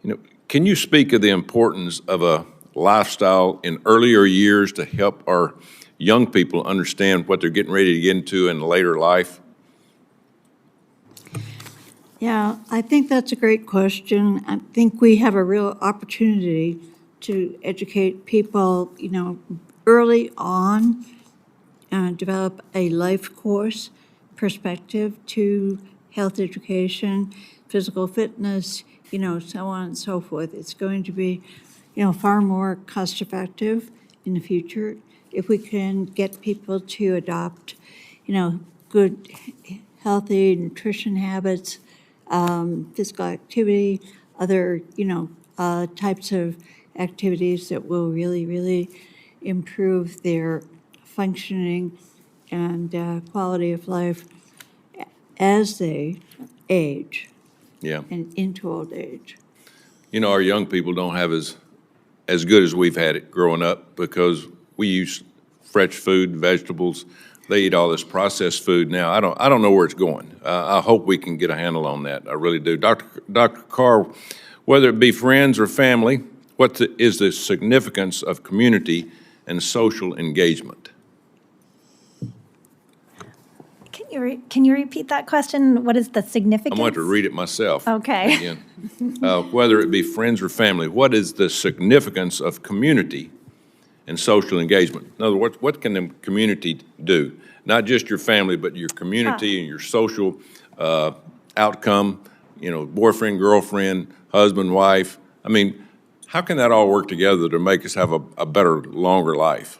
You know, can you speak of the importance of a lifestyle in earlier years to help our young people understand what they're getting ready to get into in later life? Yeah, I think that's a great question. I think we have a real opportunity to educate people, you know, early on, develop a life course perspective to health education, physical fitness, you know, so on and so forth. It's going to be, you know, far more cost-effective in the future if we can get people to adopt, you know, good, healthy nutrition habits, physical activity, other, you know, types of activities that will really, really improve their functioning and quality of life as they age. Yeah. And into old age. You know, our young people don't have as good as we've had it growing up because we use fresh food, vegetables. They eat all this processed food now. I don't know where it's going. I hope we can get a handle on that. I really do. Dr. Carr, whether it be friends or family, is the significance of community and social engagement? Can you repeat that question? What is the significance? I'm going to read it myself. Okay. Again. Whether it be friends or family, what is the significance of community and social engagement? In other words, what can the community do? Not just your family, but your community and your social outcome, you know, boyfriend, girlfriend, husband, wife. I mean, how can that all work together to make us have a better, longer life?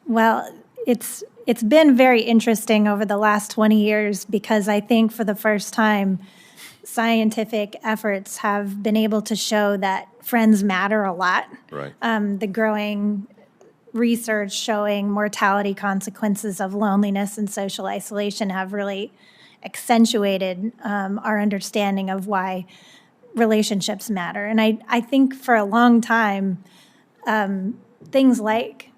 Well, it's been very interesting over the last 20 years because I think for the first time, scientific efforts have been able to show that friends matter a lot. Right. The growing research showing mortality consequences of loneliness and social isolation have really accentuated our understanding of why relationships matter. And I think for a long time, things like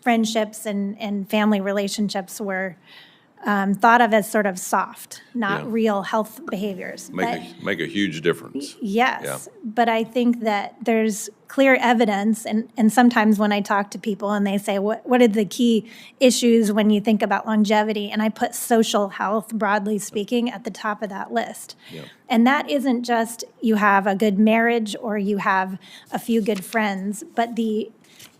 friendships and family relationships were thought of as sort of soft, not real health behaviors. Make a huge difference. Yes, Yeah. But I think that there's clear evidence, and sometimes when I talk to people and they say, what are the key issues when you think about longevity? And I put social health, broadly speaking, at the top of that list. Yeah. And that isn't just you have a good marriage or you have a few good friends, but the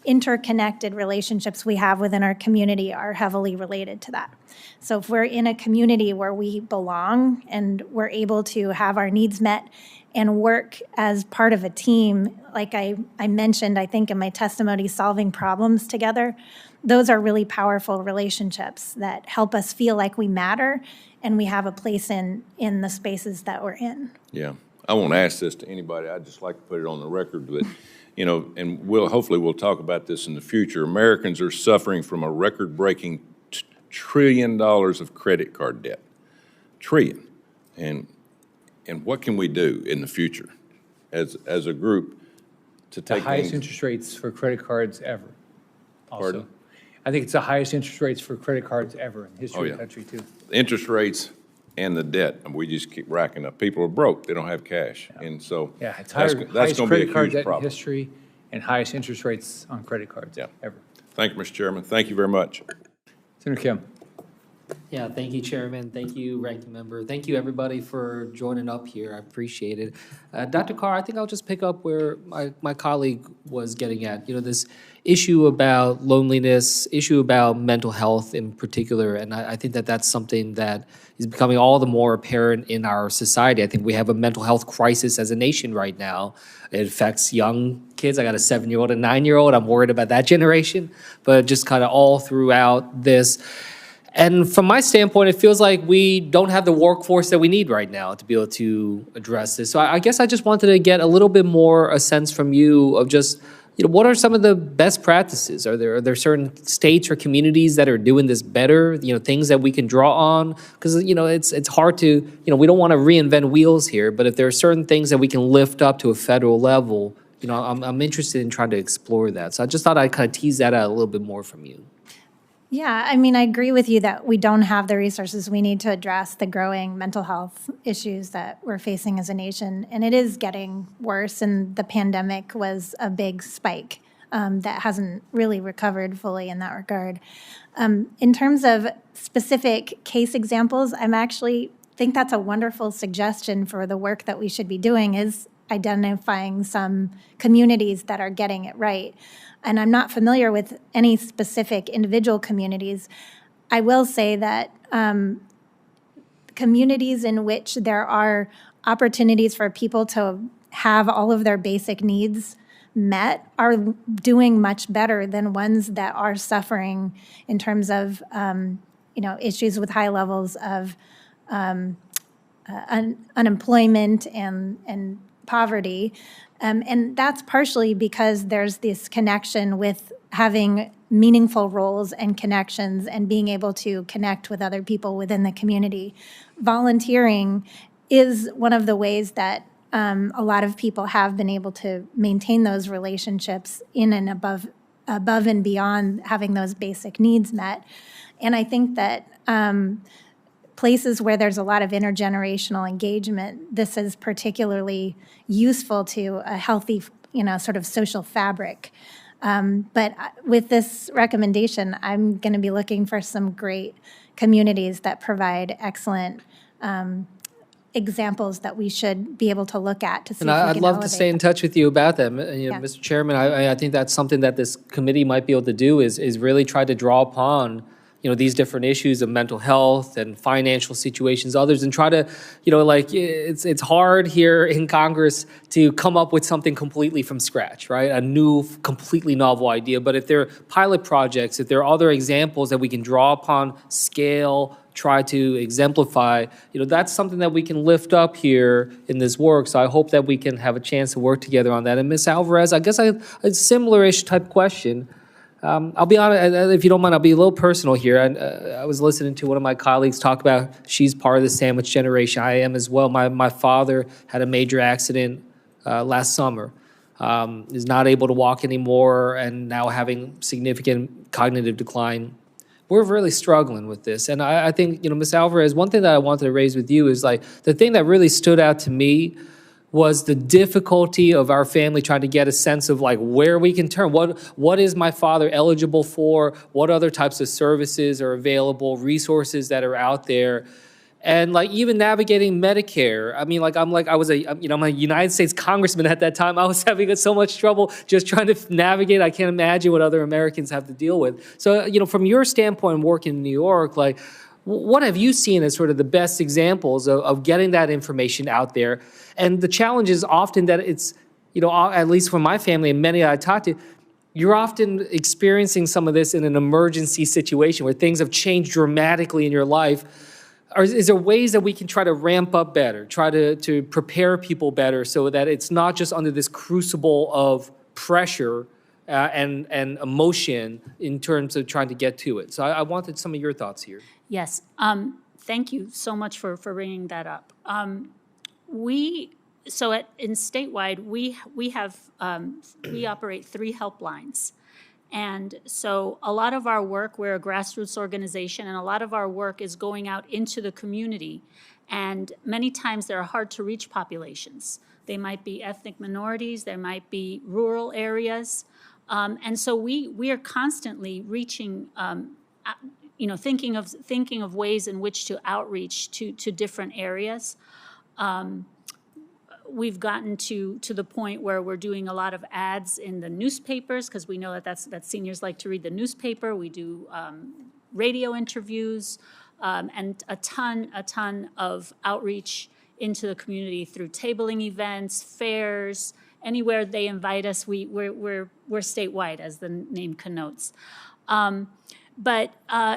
interconnected relationships we have within our community are heavily related to that. So if we're in a community where we belong and we're able to have our needs met and work as part of a team, like I mentioned, I think in my testimony, solving problems together, those are really powerful relationships that help us feel like we matter and we have a place in the spaces that we're in. Yeah. I won't ask this to anybody. I'd just like to put it on the record that, you know, and hopefully we'll talk about this in the future. Americans are suffering from a record-breaking $1 trillion of credit card debt. Trillion. And what can we do in the future as a group to take The highest things? interest rates for credit cards ever. Also. Pardon? I think it's the highest interest rates for credit cards ever in the history of the yeah. country, too. Interest rates and the debt, and we just keep racking up. People are broke, they don't have cash, and so Yeah, it's that's highest going to be a credit card huge debt in problem. history and highest interest rates on credit cards Yeah. ever. Thank you, Mr. Chairman. Thank you very much. Senator Kim. Yeah, thank you, Chairman. Thank you, Ranking Member. Thank you, everybody, for joining up here. I appreciate it. Dr. Carr, I think I'll just pick up where my colleague was getting at. You know, this issue about loneliness, issue about mental health in particular, and I think that that's something that is becoming all the more apparent in our society. I think we have a mental health crisis as a nation right now. It affects young kids. I got a 7-year-old and 9-year-old. I'm worried about that generation, but just kind of all throughout this. And from my standpoint, it feels like we don't have the workforce that we need right now to be able to address this. So I guess I just wanted to get a little bit more a sense from you of just, you know, what are some of the best practices? Are there certain states or communities that are doing this better? You know, things that we can draw on? Because, you know, it's hard to, you know, we don't want to reinvent wheels here, but if there are certain things that we can lift up to a federal level, you know, I'm interested in trying to explore that. So I just thought I'd kind of tease that out a little bit more from you. Yeah, I mean, I agree with you that we don't have the resources we need to address the growing mental health issues that we're facing as a nation. And it is getting worse, and the pandemic was a big spike that hasn't really recovered fully in that regard. In terms of specific case examples, I'm actually think that's a wonderful suggestion for the work that we should be doing is identifying some communities that are getting it right. And I'm not familiar with any specific individual communities. I will say that communities in which there are opportunities for people to have all of their basic needs met are doing much better than ones that are suffering in terms of issues with high levels of unemployment and poverty. And that's partially because there's this connection with having meaningful roles and connections and being able to connect with other people within the community. Volunteering is one of the ways that a lot of people have been able to maintain those relationships in and above and beyond having those basic needs met. And I think that places where there's a lot of intergenerational engagement, this is particularly useful to a healthy, sort of social fabric. But with this recommendation, I'm going to be looking for some great communities that provide excellent examples that we should be able to look at to see if we can I'd love to stay in touch with you about that. Yeah. Mr. Chairman, I think that's something that this committee might be able to do is really try to draw upon these different issues of mental health and financial situations, others, and try to, it's hard here in Congress to come up with something completely from scratch, right? A new, completely novel idea. But if there are pilot projects, if there are other examples that we can draw upon, scale, try to exemplify, that's something that we can lift up here in this work. So I hope that we can have a chance to work together on that. And Ms. Alvarez, I guess a similar-ish type question. I'll be honest, if you don't mind, I'll be a little personal here. I was listening to one of my colleagues talk about she's part of the sandwich generation. I am as well. My father had a major accident last summer, is not able to walk anymore, and now having significant cognitive decline. We're really struggling with this. And I think, Ms. Alvarez, one thing that I wanted to raise with you is the thing that really stood out to me was the difficulty of our family trying to get a sense of where we can turn. What is my father eligible for? What other types of services are available, resources that are out there? And even navigating Medicare. I mean, I'm a United States congressman at that time. I was having so much trouble just trying to navigate. I can't imagine what other Americans have to deal with. So, from your standpoint, working in New York, what have you seen as sort of the best examples of getting that information out there? And the challenge is often that it's, at least for my family and many I talk to, you're often experiencing some of this in an emergency situation where things have changed dramatically in your life. Is there ways that we can try to ramp up better, try to prepare people better so that it's not just under this crucible of pressure and emotion in terms of trying to get to it? So I wanted some of your thoughts here. Yes. Thank you so much for bringing that up. In statewide, we operate 3 helplines. And so a lot of our work, we're a grassroots organization, and a lot of our work is going out into the community. And many times they're hard to reach populations. They might be ethnic minorities, there might be rural areas. And so we are constantly reaching thinking of ways in which to outreach to different areas. We've gotten to the point where we're doing a lot of ads in the newspapers because we know that seniors like to read the newspaper. We do radio interviews and a ton of outreach into the community through tabling events, fairs, anywhere they invite us. We're statewide, as the name connotes. But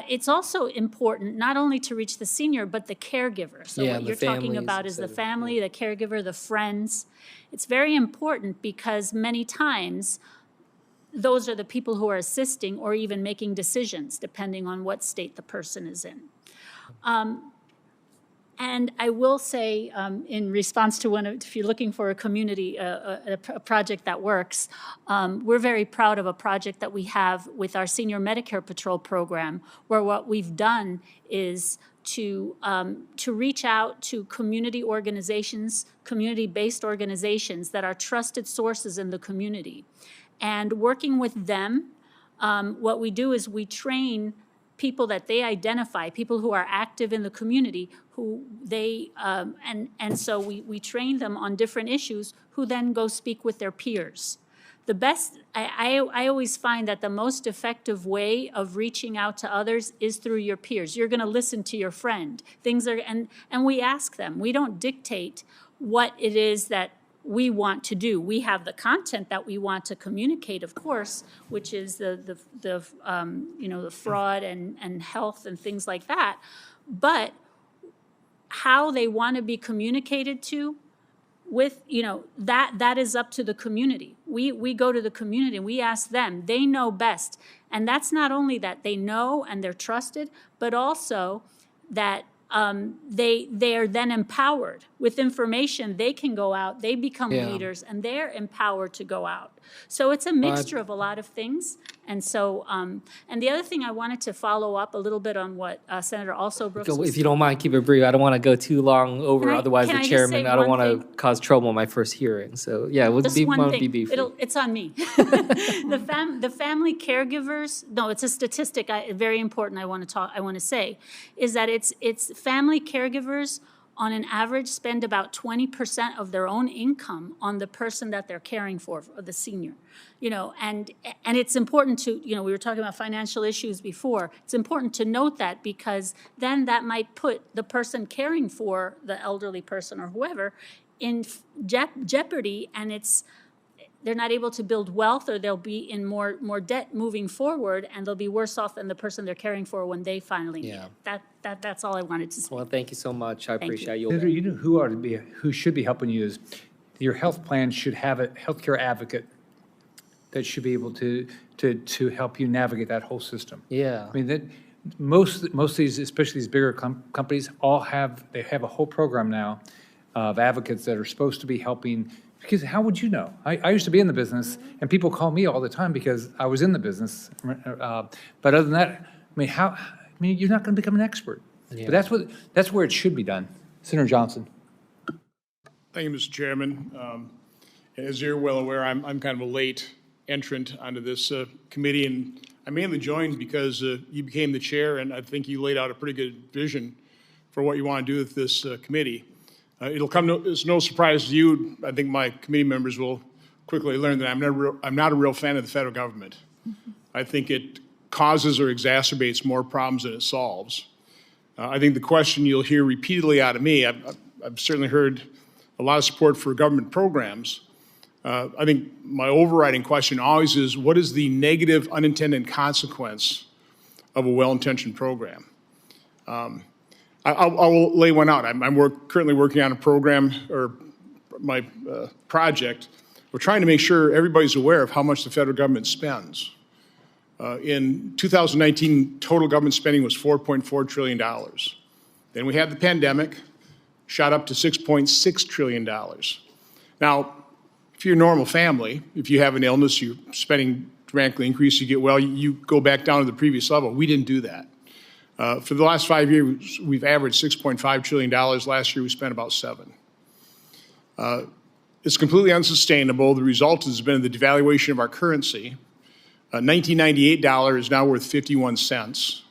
it's also important not only to reach the senior, but the caregiver. So what you're talking about is the family, the caregiver, the friends. It's very important because many times those are the people who are assisting or even making decisions, depending on what state the person is in. And I will say, in response to if you're looking for a community, a project that works, we're very proud of a project that we have with our Senior Medicare Patrol program, where what we've done is to reach out to community organizations, community-based organizations that are trusted sources in the community. And working with them, what we do is we train people that they identify, people who are active in the community, who they, and so we train them on different issues, who then go speak with their peers. The best, I always find that the most effective way of reaching out to others is through your peers. You're gonna listen to your friend. And we ask them. We don't dictate what it is that we want to do. We have the content that we want to communicate, of course, which is the fraud and health and things like that. But how they want to be communicated to, with that is up to the community. We go to the community and we ask them. They know best, and that's not only that they know and they're trusted, but also that they are then empowered with information. They can go out, they become leaders, and they're empowered to go out. So it's a mixture of a lot of things. And so, and the other thing I wanted to follow up a little bit on what Senator Alsobrooks was. If you don't mind, keep it brief. I don't want to go too long over, otherwise the chairman, I don't want to cause trouble in my first hearing. So yeah, it would be brief. It's on me. The family caregivers, no, it's a statistic, very important I want to say, is that it's family caregivers on an average spend about 20% of their own income on the person that they're caring for the senior. And it's important to, we were talking about financial issues before. It's important to note that, because then that might put the person caring for the elderly person or whoever in jeopardy, and they're not able to build wealth, or they'll be in more debt moving forward, and they'll be worse off than the person they're caring for when they finally need it. That's all I wanted to say. Well, thank you so much. I appreciate you. Senator, you know who should be helping you is your health plan should have a healthcare advocate that should be able to help you navigate that whole system. Yeah. I mean, that most of these, especially these bigger companies, they have a whole program now of advocates that are supposed to be helping. Because how would you know? I used to be in the business, and people call me all the time because I was in the business. But other than that, you're not going to become an expert. Yeah. But that's where it should be done. Senator Johnson. Thank you, Mr. Chairman. As you're well aware, I'm kind of a late entrant onto this committee, and I mainly joined because you became the chair, and I think you laid out a pretty good vision for what you want to do with this committee. It'll come as no surprise to you. I think my committee members will quickly learn that I'm not a real fan of the federal government. I think it causes or exacerbates more problems than it solves. I think the question you'll hear repeatedly out of me, I've certainly heard a lot of support for government programs. I think my overriding question always is, what is the negative unintended consequence of a well-intentioned program? I will lay one out. I'm currently working on a program, or my project. We're trying to make sure everybody's aware of how much the federal government spends. In 2019, total government spending was $4.4 trillion. Then we had the pandemic, shot up to $6.6 trillion. Now, if you're a normal family, if you have an illness, your spending dramatically increases, you get well, you go back down to the previous level. We didn't do that. For the last 5 years, we've averaged $6.5 trillion. Last year, we spent about $7. It's completely unsustainable. The result has been the devaluation of our currency. $1998 is now worth 51 cents.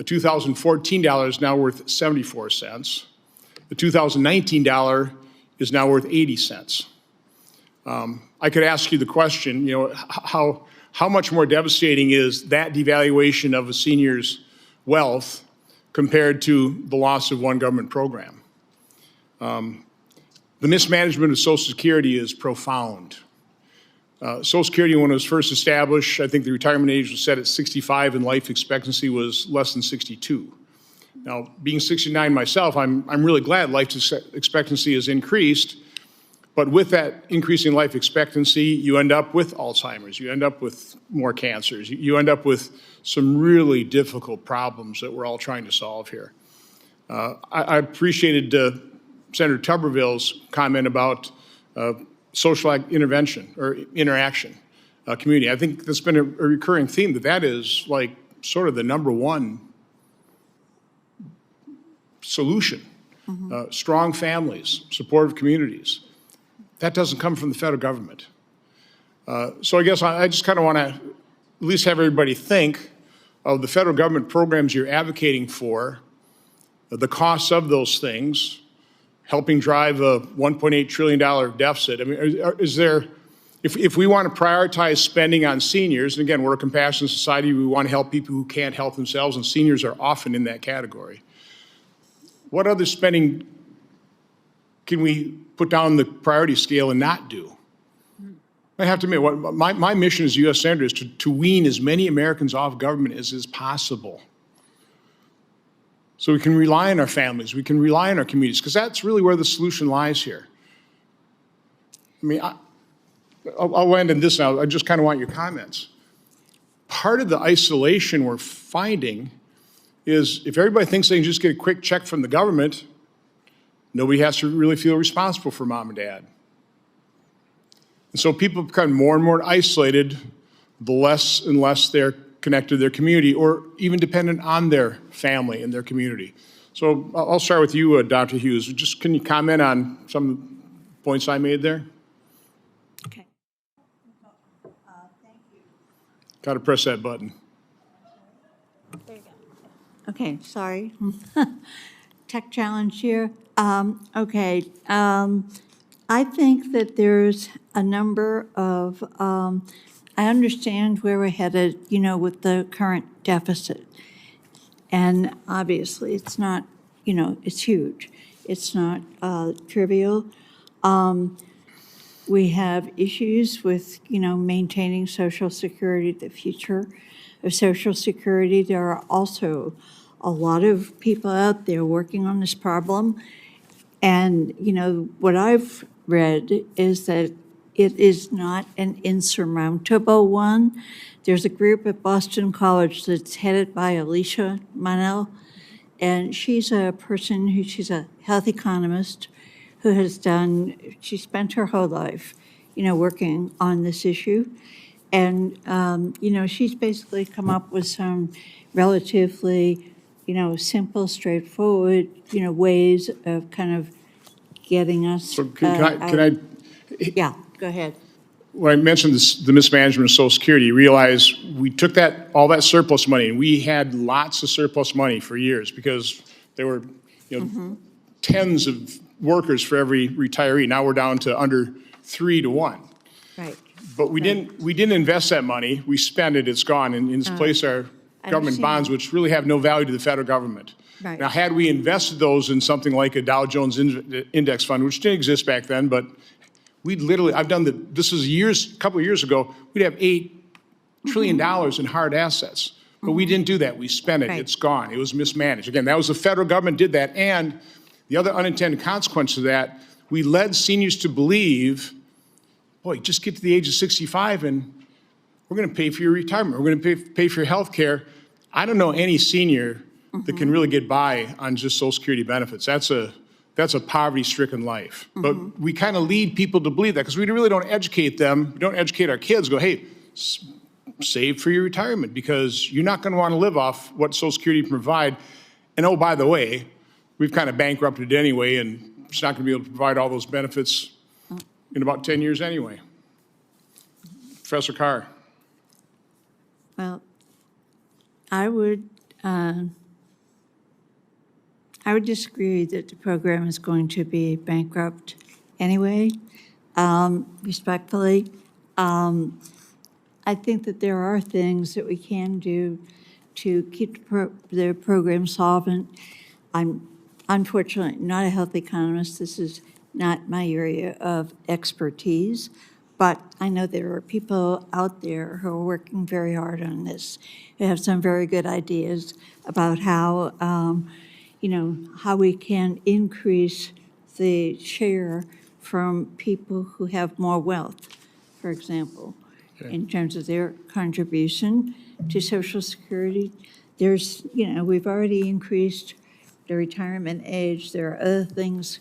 The 2014 dollar is now worth 74 cents. The 2019 dollar is now worth 80 cents. I could ask you the question, you know, how much more devastating is that devaluation of a senior's wealth compared to the loss of one government program? The mismanagement of Social Security is profound. Social Security, when it was first established, I think the retirement age was set at 65 and life expectancy was less than 62. Now, being 69 myself, I'm really glad life expectancy has increased, but with that increasing life expectancy, you end up with Alzheimer's, you end up with more cancers, you end up with some really difficult problems that we're all trying to solve here. I appreciated Senator Tuberville's comment about social intervention or interaction, community. I think that's been a recurring theme, that is like sort of the #1 solution. Strong families, supportive communities. That doesn't come from the federal government. So I guess I just kind of want to at least have everybody think of the federal government programs you're advocating for, the costs of those things, helping drive a $1.8 trillion deficit. I mean, is there, if we want to prioritize spending on seniors, and again, we're a compassionate society, we want to help people who can't help themselves, and seniors are often in that category. What other spending can we put down the priority scale and not do? I have to admit, my mission as a U.S. Senator is to wean as many Americans off government as is possible. So we can rely on our families, we can rely on our communities, because that's really where the solution lies here. I mean, I'll end on this now. I just kind of want your comments. Part of the isolation we're finding is if everybody thinks they can just get a quick check from the government, nobody has to really feel responsible for mom and dad. And so people become more and more isolated the less and less they're connected to their community or even dependent on their family and their community. So I'll start with you, Dr. Hughes. Just can you comment on some of the points I made there? Okay. Thank you. Got to press that button. There you go. Okay, sorry. Tech challenge here. I think that there's a number of, I understand where we're headed, you know, with the current deficit. And obviously, it's not, you know, it's huge. It's not trivial. We have issues with, you know, maintaining Social Security, the future of Social Security. There are also a lot of people out there working on this problem. And, you know, what I've read is that it is not an insurmountable one. There's a group at Boston College that's headed by Alicia Manel, and she's a person who, she's a health economist who has done, she spent her whole life, you know, working on this issue. And, you know, she's basically come up with some relatively, you know, simple, straightforward, you know, ways of kind of getting us. So can I? Yeah, go ahead. When I mentioned the mismanagement of Social Security, you realize we took all that surplus money, and we had lots of surplus money for years because there were, you know, tens of workers for every retiree. Now we're down to under 3 to 1. Right. But we didn't invest that money. We spent it. It's gone, and in its place are government bonds, which really have no value to the federal government. Right. Now, had we invested those in something like a Dow Jones index fund, which didn't exist back then, but we'd literally, this is a couple of years ago, we'd have $8 trillion in hard assets. But we didn't do that. We spent it. Right. It's gone. It was mismanaged. Again, that was the federal government did that. And the other unintended consequence of that, we led seniors to believe, boy, just get to the age of 65 and we're going to pay for your retirement. We're going to pay for your health care. I don't know any senior that can really get by on just Social Security benefits. That's a poverty-stricken life. But we kind of lead people to believe that because we really don't educate them. We don't educate our kids. Go, hey, save for your retirement because you're not going to want to live off what Social Security can provide. And oh, by the way, we've kind of bankrupted it anyway, and it's not going to be able to provide all those benefits in about 10 years anyway. Professor Carr. Well, I would I would disagree that the program is going to be bankrupt anyway, respectfully. I think that there are things that we can do to keep the program solvent. I'm unfortunately not a health economist. This is not my area of expertise, but I know there are people out there who are working very hard on this. They have some very good ideas about how, how we can increase the share from people who have more wealth, for example, in terms of their contribution to Social Security. There's, we've already increased the retirement age. There are other things,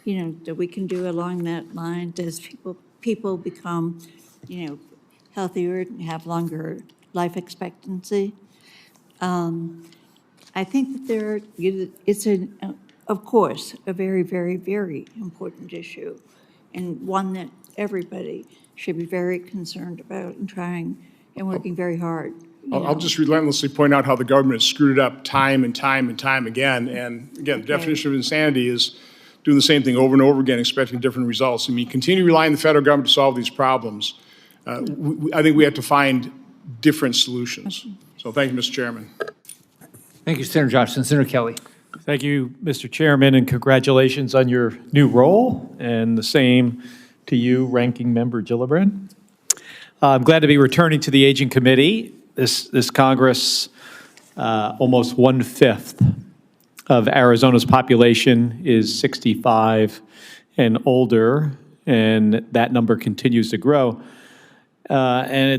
that we can do along that line as people become, healthier and have longer life expectancy. I think that it's of course, a very, very, very important issue, and one that everybody should be very concerned about and trying and working very hard. I'll just relentlessly point out how the government has screwed it up time and time and time again. And again, the definition of insanity is doing the same thing over and over again, expecting different results. I mean, continue relying on the federal government to solve these problems. I think we have to find different solutions. So thank you, Mr. Chairman. Thank you, Senator Johnson. Senator Kelly. Thank you, Mr. Chairman, and congratulations on your new role, and the same to you, Ranking Member Gillibrand. I'm glad to be returning to the Aging Committee. This Congress, almost 1/5 of Arizona's population is 65 and older, and that number continues to grow. And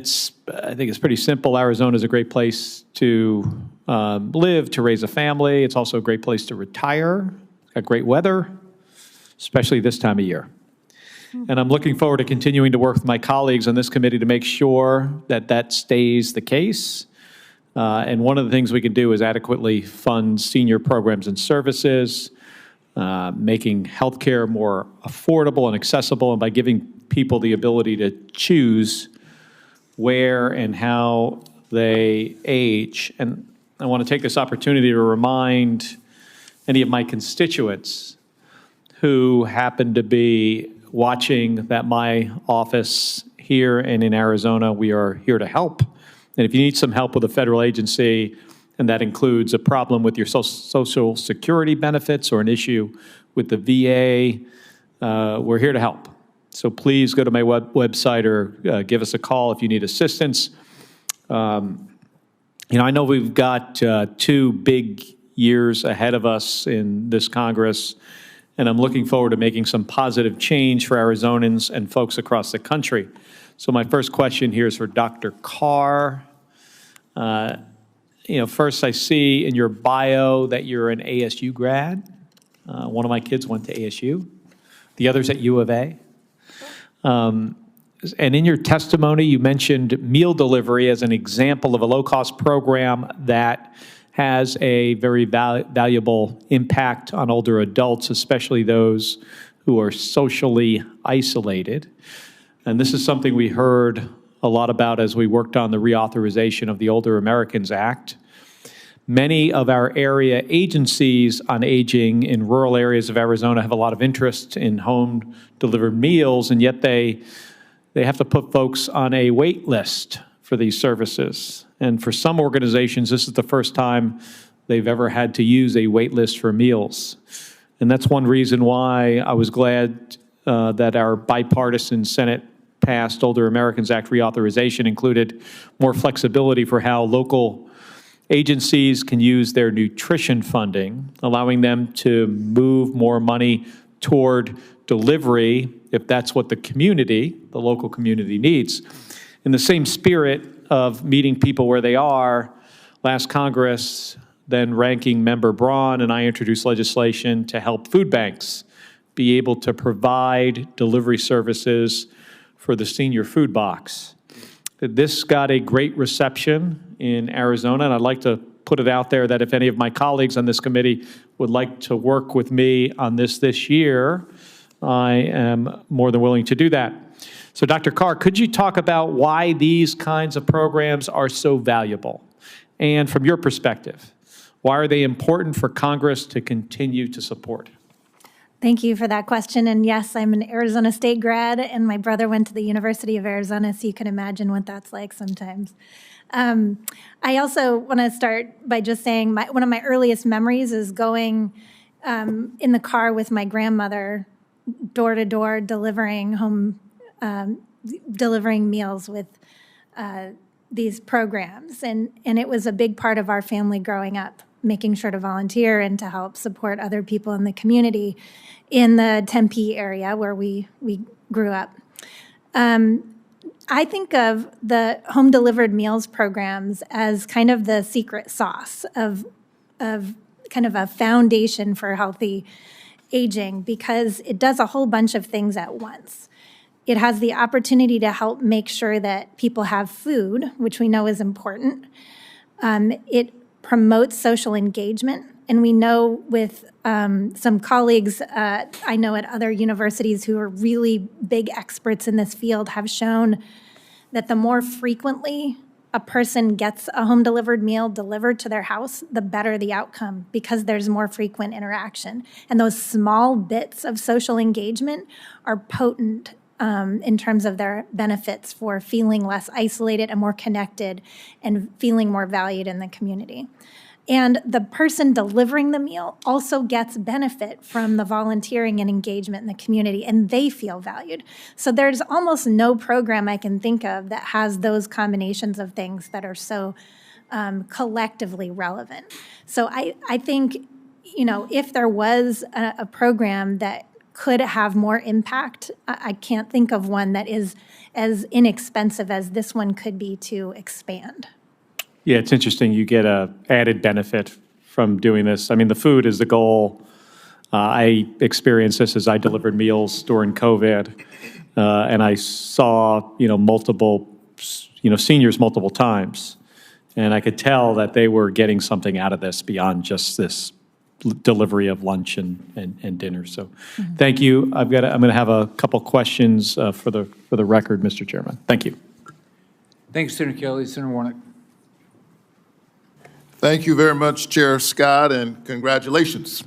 I think it's pretty simple. Arizona is a great place to live, to raise a family. It's also a great place to retire. It's got great weather, especially this time of year. And I'm looking forward to continuing to work with my colleagues on this committee to make sure that that stays the case. And one of the things we can do is adequately fund senior programs and services, making healthcare more affordable and accessible, and by giving people the ability to choose where and how they age. And I want to take this opportunity to remind any of my constituents who happen to be watching that my office here and in Arizona, we are here to help. And if you need some help with a federal agency, and that includes a problem with your Social Security benefits or an issue with the VA, we're here to help. So please go to my website or give us a call if you need assistance. I know we've got 2 big years ahead of us in this Congress, and I'm looking forward to making some positive change for Arizonans and folks across the country. So my first question here is for Dr. Carr. First I see in your bio that you're an ASU grad. One of my kids went to ASU. The other's at U of A. And in your testimony, you mentioned meal delivery as an example of a low-cost program that has a very valuable impact on older adults, especially those who are socially isolated. And this is something we heard a lot about as we worked on the reauthorization of the Older Americans Act. Many of our area agencies on aging in rural areas of Arizona have a lot of interest in home-delivered meals, and yet they have to put folks on a wait list for these services. And for some organizations, this is the first time they've ever had to use a wait list for meals. And that's one reason why I was glad that our bipartisan Senate-passed Older Americans Act reauthorization included more flexibility for how local agencies can use their nutrition funding, allowing them to move more money toward delivery if that's what the local community needs. In the same spirit of meeting people where they are, last Congress, then Ranking Member Braun and I introduced legislation to help food banks be able to provide delivery services for the senior food box. This got a great reception in Arizona, and I'd like to put it out there that if any of my colleagues on this committee would like to work with me on this year, I am more than willing to do that. So Dr. Carr, could you talk about why these kinds of programs are so valuable? And from your perspective, Why are they important for Congress to continue to support? Thank you for that question. And yes, I'm an Arizona State grad, and my brother went to the University of Arizona, so you can imagine what that's like sometimes. I also want to start by just saying one of my earliest memories is going in the car with my grandmother, door to door, delivering meals with these programs. And it was a big part of our family growing up, making sure to volunteer and to help support other people in the community in the Tempe area where we grew up. I think of the home delivered meals programs as kind of the secret sauce of kind of a foundation for healthy aging, because it does a whole bunch of things at once. It has the opportunity to help make sure that people have food, which we know is important. It promotes social engagement. And we know with some colleagues I know at other universities who are really big experts in this field have shown that the more frequently a person gets a home delivered meal delivered to their house, the better the outcome, because there's more frequent interaction. And those small bits of social engagement are potent in terms of their benefits for feeling less isolated and more connected and feeling more valued in the community. And the person delivering the meal also gets benefit from the volunteering and engagement in the community, and they feel valued. So there's almost no program I can think of that has those combinations of things that are so collectively relevant. So I think, if there was a program that could have more impact, I can't think of one that is as inexpensive as this one could be to expand. Yeah, it's interesting. You get a added benefit from doing this. I mean, the food is the goal. I experienced this as I delivered meals during COVID, and I saw, multiple, seniors multiple times, and I could tell that they were getting something out of this beyond just this delivery of lunch and dinner. So, thank you. I'm going to have a couple questions for the record, Mr. Chairman. Thank you. Thanks, Senator Kelly. Senator Warnock. Thank you very much, Chair Scott, and congratulations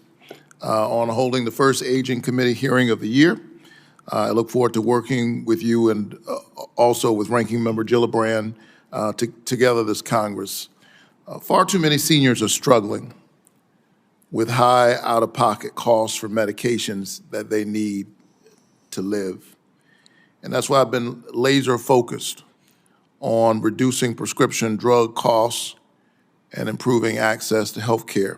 on holding the first Aging Committee hearing of the year. I look forward to working with you and also with Ranking Member Gillibrand together this Congress. Far too many seniors are struggling with high out-of-pocket costs for medications that they need to live. And that's why I've been laser focused on reducing prescription drug costs and improving access to health care.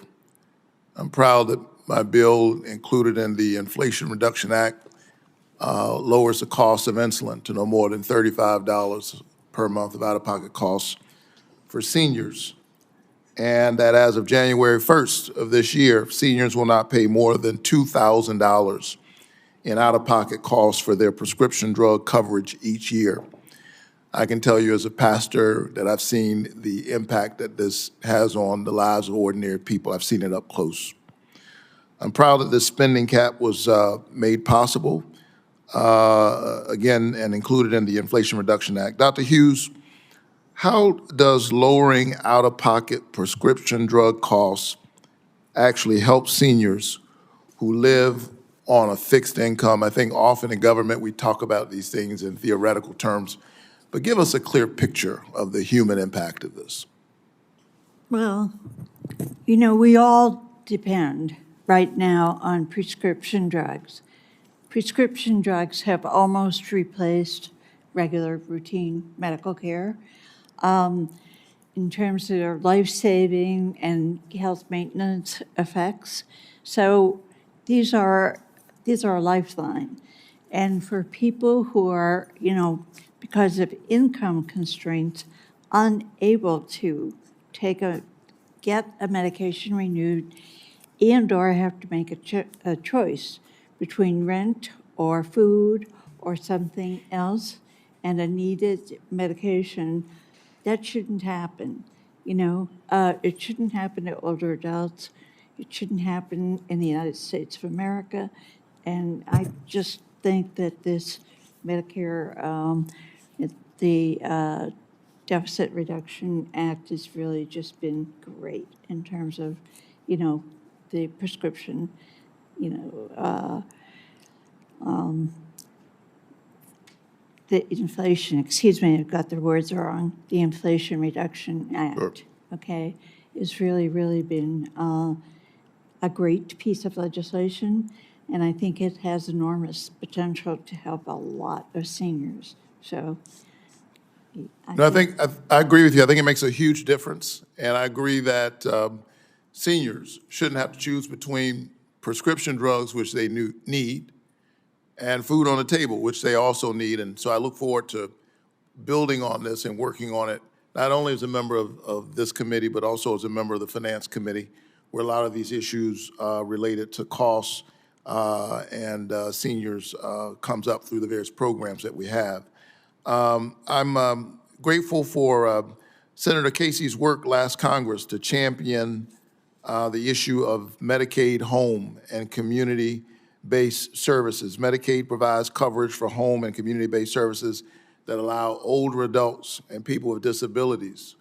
I'm proud that my bill included in the Inflation Reduction Act lowers the cost of insulin to no more than $35 per month of out-of-pocket costs for seniors. And that as of January 1st of this year, seniors will not pay more than $2,000 in out-of-pocket costs for their prescription drug coverage each year. I can tell you as a pastor that I've seen the impact that this has on the lives of ordinary people. I've seen it up close. I'm proud that this spending cap was made possible, again, and included in the Inflation Reduction Act. Dr. Hughes, how does lowering out-of-pocket prescription drug costs actually help seniors who live on a fixed income? I think often in government we talk about these things in theoretical terms, but give us a clear picture of the human impact of this. Well, we all depend right now on prescription drugs. Prescription drugs have almost replaced regular routine medical care in terms of their life-saving and health maintenance effects. So these are a lifeline. And for people who are, because of income constraints, unable to get a medication renewed and/or have to make a choice between rent or food or something else and a needed medication, that shouldn't happen. It shouldn't happen to older adults. It shouldn't happen in the United States of America. And I just think that this Medicare, the Deficit Reduction Act has really just been great in terms of, you know, the prescription, you know, the inflation, excuse me, I've got the words wrong, the Inflation Reduction Act, Sure. okay, has really, really been a great piece of legislation, and I think it has enormous potential to help a lot of seniors. So No, I agree with you. I think it makes a huge difference, and I agree that seniors shouldn't have to choose between prescription drugs, which they need, and food on the table, which they also need. And so I look forward to building on this and working on it, not only as a member of this committee, but also as a member of the Finance Committee, where a lot of these issues related to costs and seniors comes up through the various programs that we have. I'm grateful for Senator Casey's work last Congress to champion the issue of Medicaid home and community-based services. Medicaid provides coverage for home and community-based services that allow older adults and people with disabilities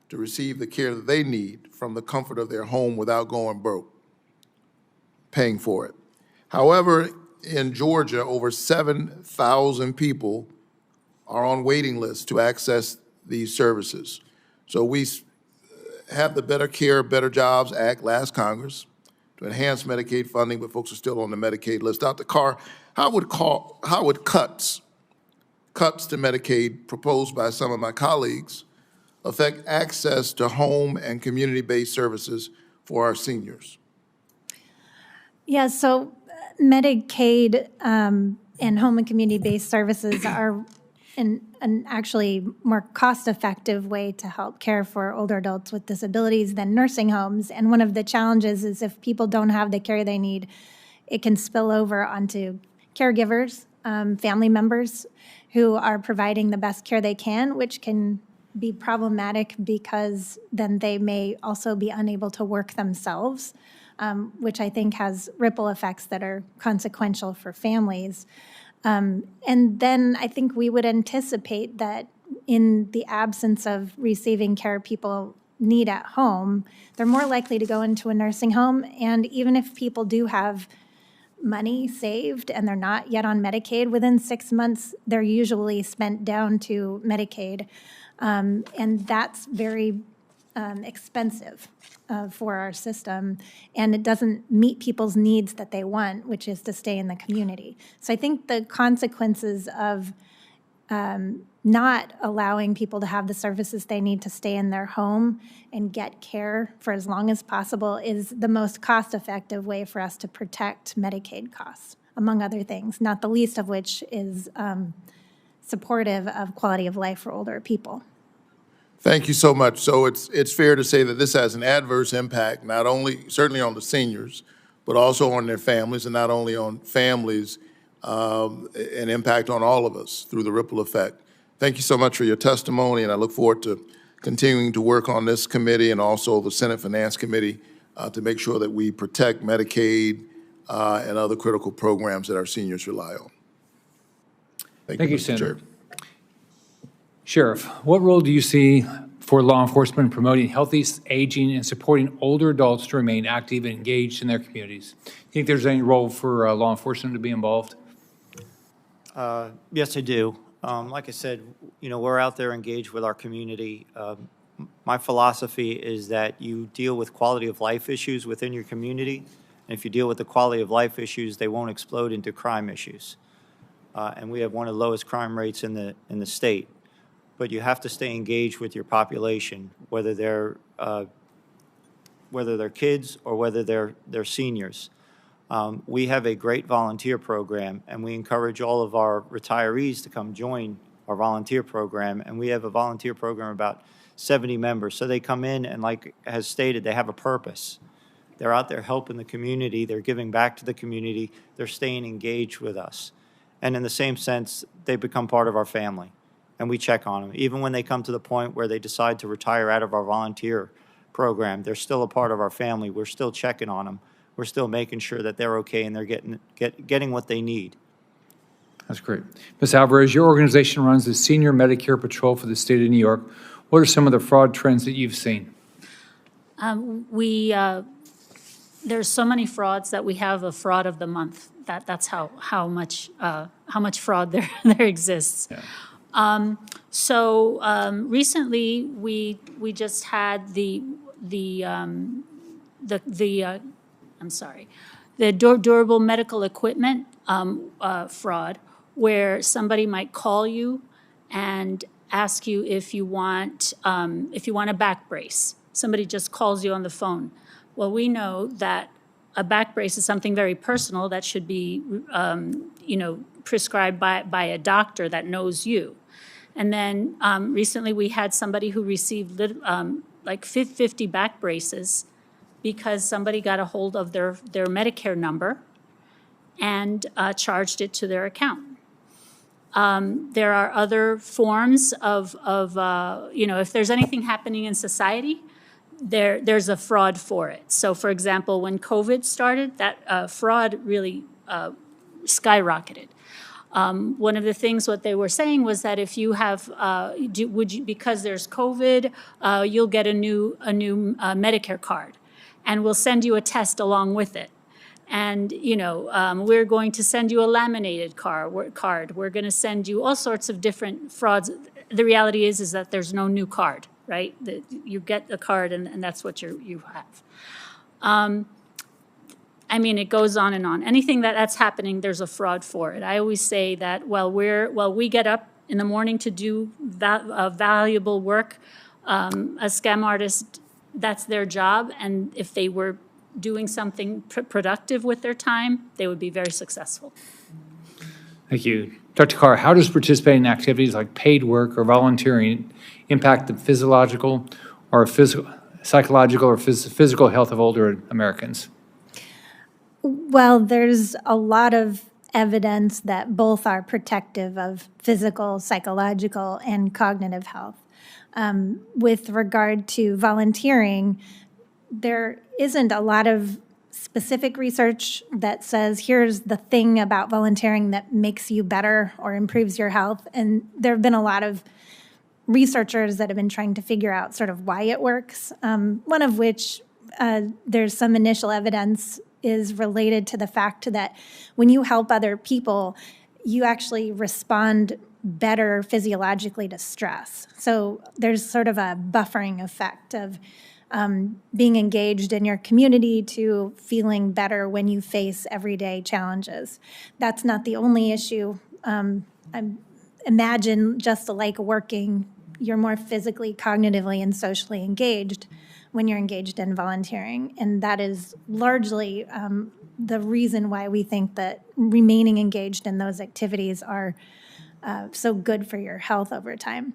to receive the care that they need from the comfort of their home without going broke, paying for it. However, in Georgia, over 7,000 people are on waiting lists to access these services. So we have the Better Care, Better Jobs Act last Congress to enhance Medicaid funding, but folks are still on the Medicaid list. Dr. Carr, how would cuts to Medicaid proposed by some of my colleagues affect access to home and community-based services for our seniors? Yeah, so Medicaid and home and community-based services are an actually more cost-effective way to help care for older adults with disabilities than nursing homes. And one of the challenges is if people don't have the care they need, it can spill over onto caregivers, family members who are providing the best care they can, which can be problematic because then they may also be unable to work themselves, which I think has ripple effects that are consequential for families. And then I think we would anticipate that in the absence of receiving care people need at home, they're more likely to go into a nursing home. And even if people do have money saved and they're not yet on Medicaid, within 6 months, they're usually spent down to Medicaid. And that's very expensive for our system, and it doesn't meet people's needs that they want, which is to stay in the community. So I think the consequences of not allowing people to have the services they need to stay in their home and get care for as long as possible is the most cost-effective way for us to protect Medicaid costs, among other things, not the least of which is supportive of quality of life for older people. Thank you so much. So it's fair to say that this has an adverse impact, not only certainly on the seniors, but also on their families, and not only on families, an impact on all of us through the ripple effect. Thank you so much for your testimony, and I look forward to continuing to work on this committee and also the Senate Finance Committee to make sure that we protect Medicaid and other critical programs that our seniors rely on. Thank you, Mr. Senator. Chair. Sheriff, what role do you see for law enforcement in promoting healthy aging and supporting older adults to remain active and engaged in their communities? Do you think there's any role for law enforcement to be involved? Yes, I do. Like I said, you know, we're out there engaged with our community. My philosophy is that you deal with quality of life issues within your community, and if you deal with the quality of life issues, they won't explode into crime issues. And we have one of the lowest crime rates in the state. But you have to stay engaged with your population, whether they're kids or whether they're seniors. We have a great volunteer program, and we encourage all of our retirees to come join our volunteer program. And we have a volunteer program of about 70 members. So they come in and, like has stated, they have a purpose. They're out there helping the community. They're giving back to the community. They're staying engaged with us. And in the same sense, they become part of our family. And we check on them. Even when they come to the point where they decide to retire out of our volunteer program, they're still a part of our family. We're still checking on them. We're still making sure that they're okay and they're getting what they need. That's great. Ms. Alvarez, your organization runs the Senior Medicare Patrol for the state of New York. What are some of the fraud trends that you've seen? There's so many frauds that we have a fraud of the month. That's how much fraud there exists. Yeah. Recently we just had the durable medical equipment fraud, where somebody might call you and ask you if you want a back brace. Somebody just calls you on the phone. Well, we know that a back brace is something very personal that should be, prescribed by a doctor that knows you. And then recently we had somebody who received like 50 back braces because somebody got a hold of their Medicare number and charged it to their account. There are other forms of if there's anything happening in society, there's a fraud for it. So, for example, when COVID started, that fraud really skyrocketed. One of the things what they were saying was that if you have, because there's COVID, you'll get a new Medicare card, and we'll send you a test along with it. And we're going to send you a laminated card. We're going to send you all sorts of different frauds. The reality is that there's no new card, right? That you get a card and that's what you have. It goes on and on. Anything that's happening, there's a fraud for it. I always say that while we get up in the morning to do valuable work, a scam artist, that's their job. And if they were doing something productive with their time, they would be very successful. Thank you. Dr. Carr, how does participating in activities like paid work or volunteering impact the psychological or physical health of older Americans? Well, there's a lot of evidence that both are protective of physical, psychological, and cognitive health. With regard to volunteering, there isn't a lot of specific research that says, here's the thing about volunteering that makes you better or improves your health. And there have been a lot of researchers that have been trying to figure out sort of why it works, one of which there's some initial evidence is related to the fact that when you help other people, you actually respond better physiologically to stress. So there's sort of a buffering effect of being engaged in your community to feeling better when you face everyday challenges. That's not the only issue. Imagine just like working, you're more physically, cognitively, and socially engaged when you're engaged in volunteering. And that is largely the reason why we think that remaining engaged in those activities are so good for your health over time.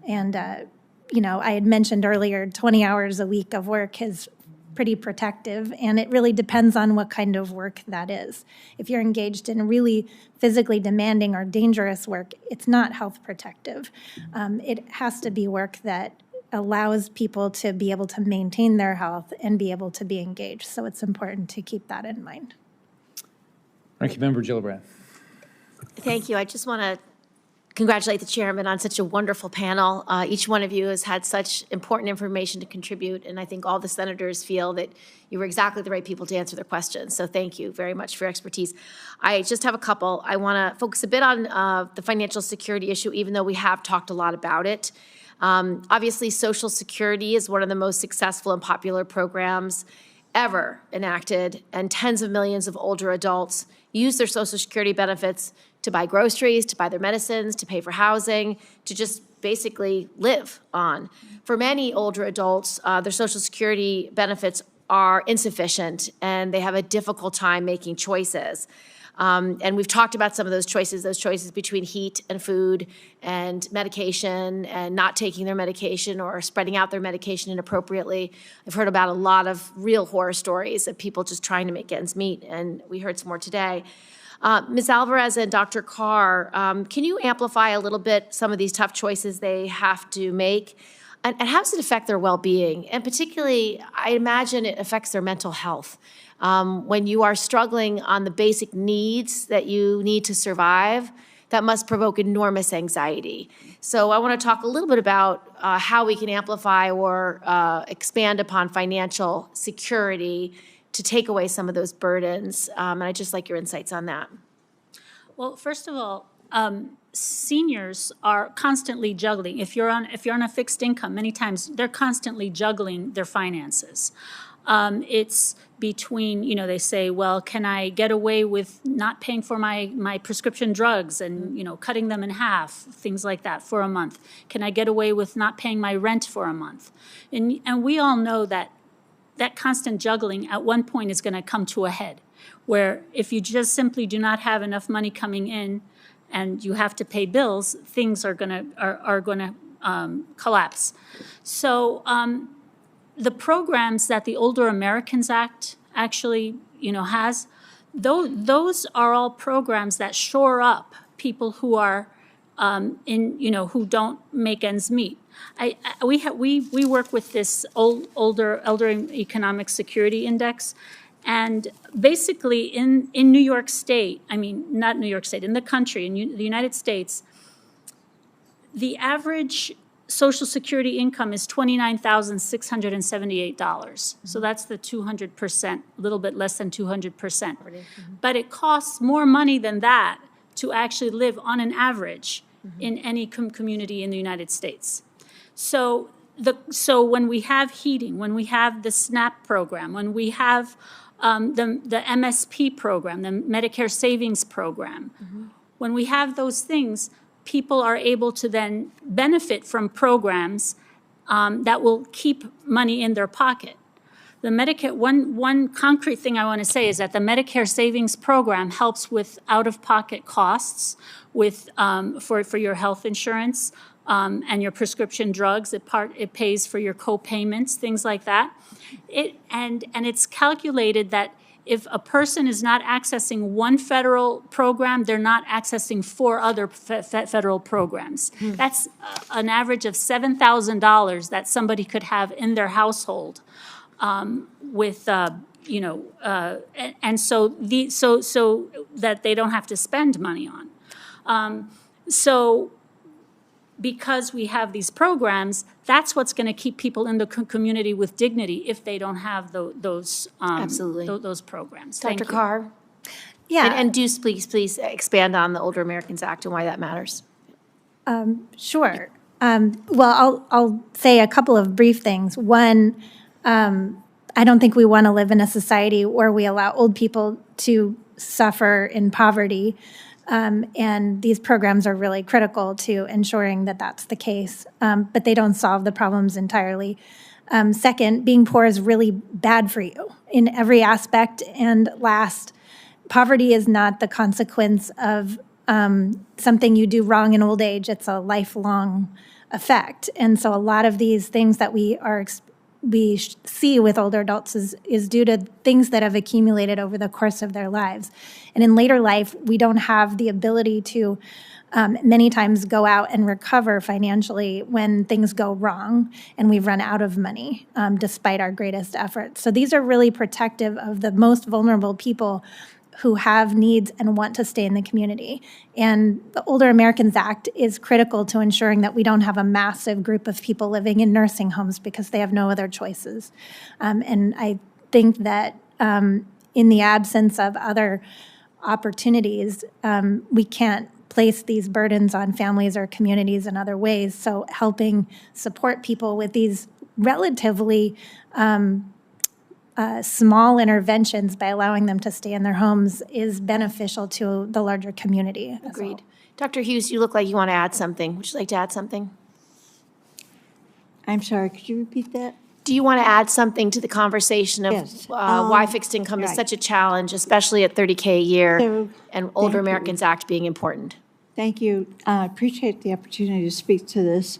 And I had mentioned earlier, 20 hours a week of work is pretty protective, and it really depends on what kind of work that is. If you're engaged in really physically demanding or dangerous work, it's not health protective. It has to be work that allows people to be able to maintain their health and be able to be engaged. So it's important to keep that in mind. Ranking Member Gillibrand. Thank you. I just want to congratulate the chairman on such a wonderful panel. Each one of you has had such important information to contribute, and I think all the senators feel that you were exactly the right people to answer their questions. So thank you very much for your expertise. I just have a couple. I want to focus a bit on the financial security issue, even though we have talked a lot about it. Obviously, Social Security is one of the most successful and popular programs ever enacted, and tens of millions of older adults use their Social Security benefits to buy groceries, to buy their medicines, to pay for housing, to just basically live on. For many older adults, their Social Security benefits are insufficient, and they have a difficult time making choices. And we've talked about some of those choices between heat and food and medication and not taking their medication or spreading out their medication inappropriately. I've heard about a lot of real horror stories of people just trying to make ends meet, and we heard some more today. Ms. Alvarez and Dr. Carr, can you amplify a little bit some of these tough choices they have to make? And how does it affect their well-being? And particularly, I imagine it affects their mental health. When you are struggling on the basic needs that you need to survive, that must provoke enormous anxiety. So I want to talk a little bit about how we can amplify or expand upon financial security to take away some of those burdens. And I'd just like your insights on that. Well, first of all, seniors are constantly juggling. If you're on a fixed income, many times they're constantly juggling their finances. It's between, they say, well, can I get away with not paying for my prescription drugs and, cutting them in half, things like that for a month? Can I get away with not paying my rent for a month? And we all know that constant juggling at one point is going to come to a head, where if you just simply do not have enough money coming in and you have to pay bills, things are going to collapse. So the programs that the Older Americans Act actually, has, those are all programs that shore up people who are who don't make ends meet. We work with this Elder Economic Security Index, and basically in New York State, not New York State, in the country, in the United States, the average Social Security income is $29,678. So that's the 200%, a little bit less than 200%. But it costs more money than that to actually live on an average in any community in the United States. So when we have heating, when we have the SNAP program, when we have the MSP program, the Medicare Savings Program, when we have those things, people are able to then benefit from programs that will keep money in their pocket. The Medicare, one concrete thing I want to say is that the Medicare Savings Program helps with out-of-pocket costs with for your health insurance and your prescription drugs. It pays for your co-payments, things like that. And it's calculated that if a person is not accessing one federal program, they're not accessing 4 other federal programs. That's an average of $7,000 that somebody could have in their household with, and so that they don't have to spend money on. So because we have these programs, that's what's going to keep people in the community with dignity if they don't have those those programs. Dr. Carr? Yeah. And do please expand on the Older Americans Act and why that matters. Sure. Well, I'll say a couple of brief things. One, I don't think we want to live in a society where we allow old people to suffer in poverty. And these programs are really critical to ensuring that that's the case, but they don't solve the problems entirely. Second, being poor is really bad for you in every aspect. And last, poverty is not the consequence of something you do wrong in old age. It's a lifelong effect. And so a lot of these things that we see with older adults is due to things that have accumulated over the course of their lives. And in later life, we don't have the ability to many times go out and recover financially when things go wrong and we've run out of money despite our greatest efforts. So these are really protective of the most vulnerable people who have needs and want to stay in the community. And the Older Americans Act is critical to ensuring that we don't have a massive group of people living in nursing homes because they have no other choices. And I think that in the absence of other opportunities, we can't place these burdens on families or communities in other ways. So helping support people with these relatively small interventions by allowing them to stay in their homes is beneficial to the larger community. Agreed. Dr. Hughes, you look like you want to add something. Would you like to add something? I'm sorry, could you repeat that? Do you want to add something to the conversation of Yes. why fixed income is right. such a challenge, especially at $30K a year, So, and Older thank you. Americans Act being important? Thank you. I appreciate the opportunity to speak to this.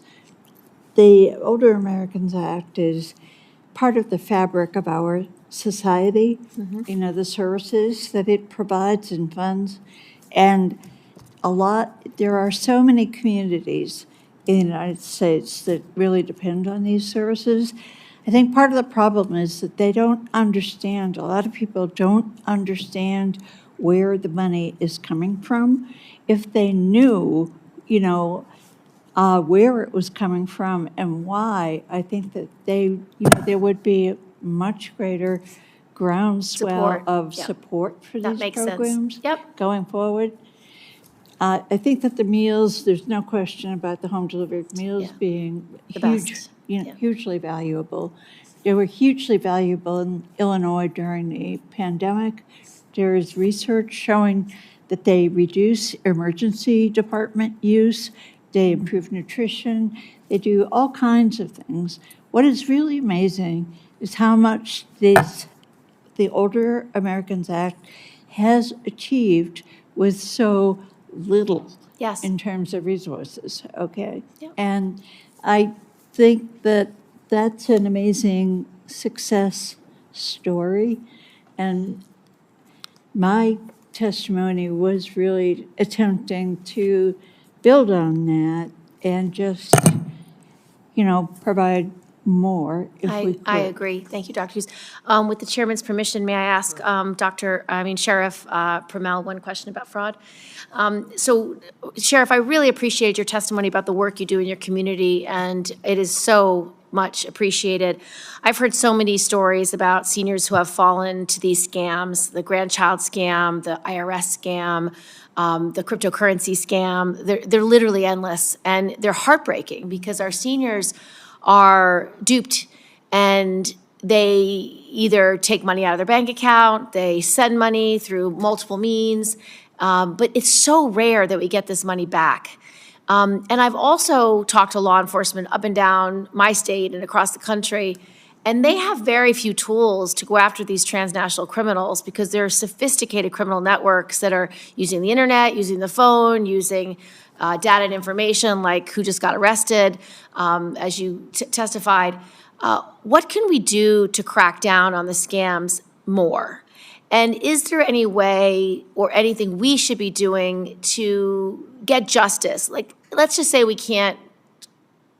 The Older Americans Act is part of the fabric of our society, the services that it provides and funds. And there are so many communities in the United States that really depend on these services. I think part of the problem is that they don't understand, a lot of people don't understand where the money is coming from. If they knew, where it was coming from and why, I think that there would be much greater groundswell Support, of yeah. support for That these makes sense. programs Yep. going forward. I think that the meals, there's no question about the home delivered meals Yeah. being The huge, best. Yeah. hugely valuable. They were hugely valuable in Illinois during the pandemic. There is research showing that they reduce emergency department use, they improve nutrition, they do all kinds of things. What is really amazing is how much the Older Americans Act has achieved with so little Yes. in terms of resources, okay? Yep. And I think that that's an amazing success story. And my testimony was really attempting to build on that and just, provide more if we could. I agree. Thank you, Dr. Hughes. With the chairman's permission, may I ask Sheriff Pramel one question about fraud? So, Sheriff, I really appreciated your testimony about the work you do in your community, and it is so much appreciated. I've heard so many stories about seniors who have fallen to these scams, the grandchild scam, the IRS scam, the cryptocurrency scam. They're literally endless, and they're heartbreaking because our seniors are duped, and they either take money out of their bank account, they send money through multiple means, but it's so rare that we get this money back. And I've also talked to law enforcement up and down my state and across the country, and they have very few tools to go after these transnational criminals because they're sophisticated criminal networks that are using the internet, using the phone, using data and information like who just got arrested, as you testified. What can we do to crack down on the scams more? And is there any way or anything we should be doing to get justice? Like, let's just say we can't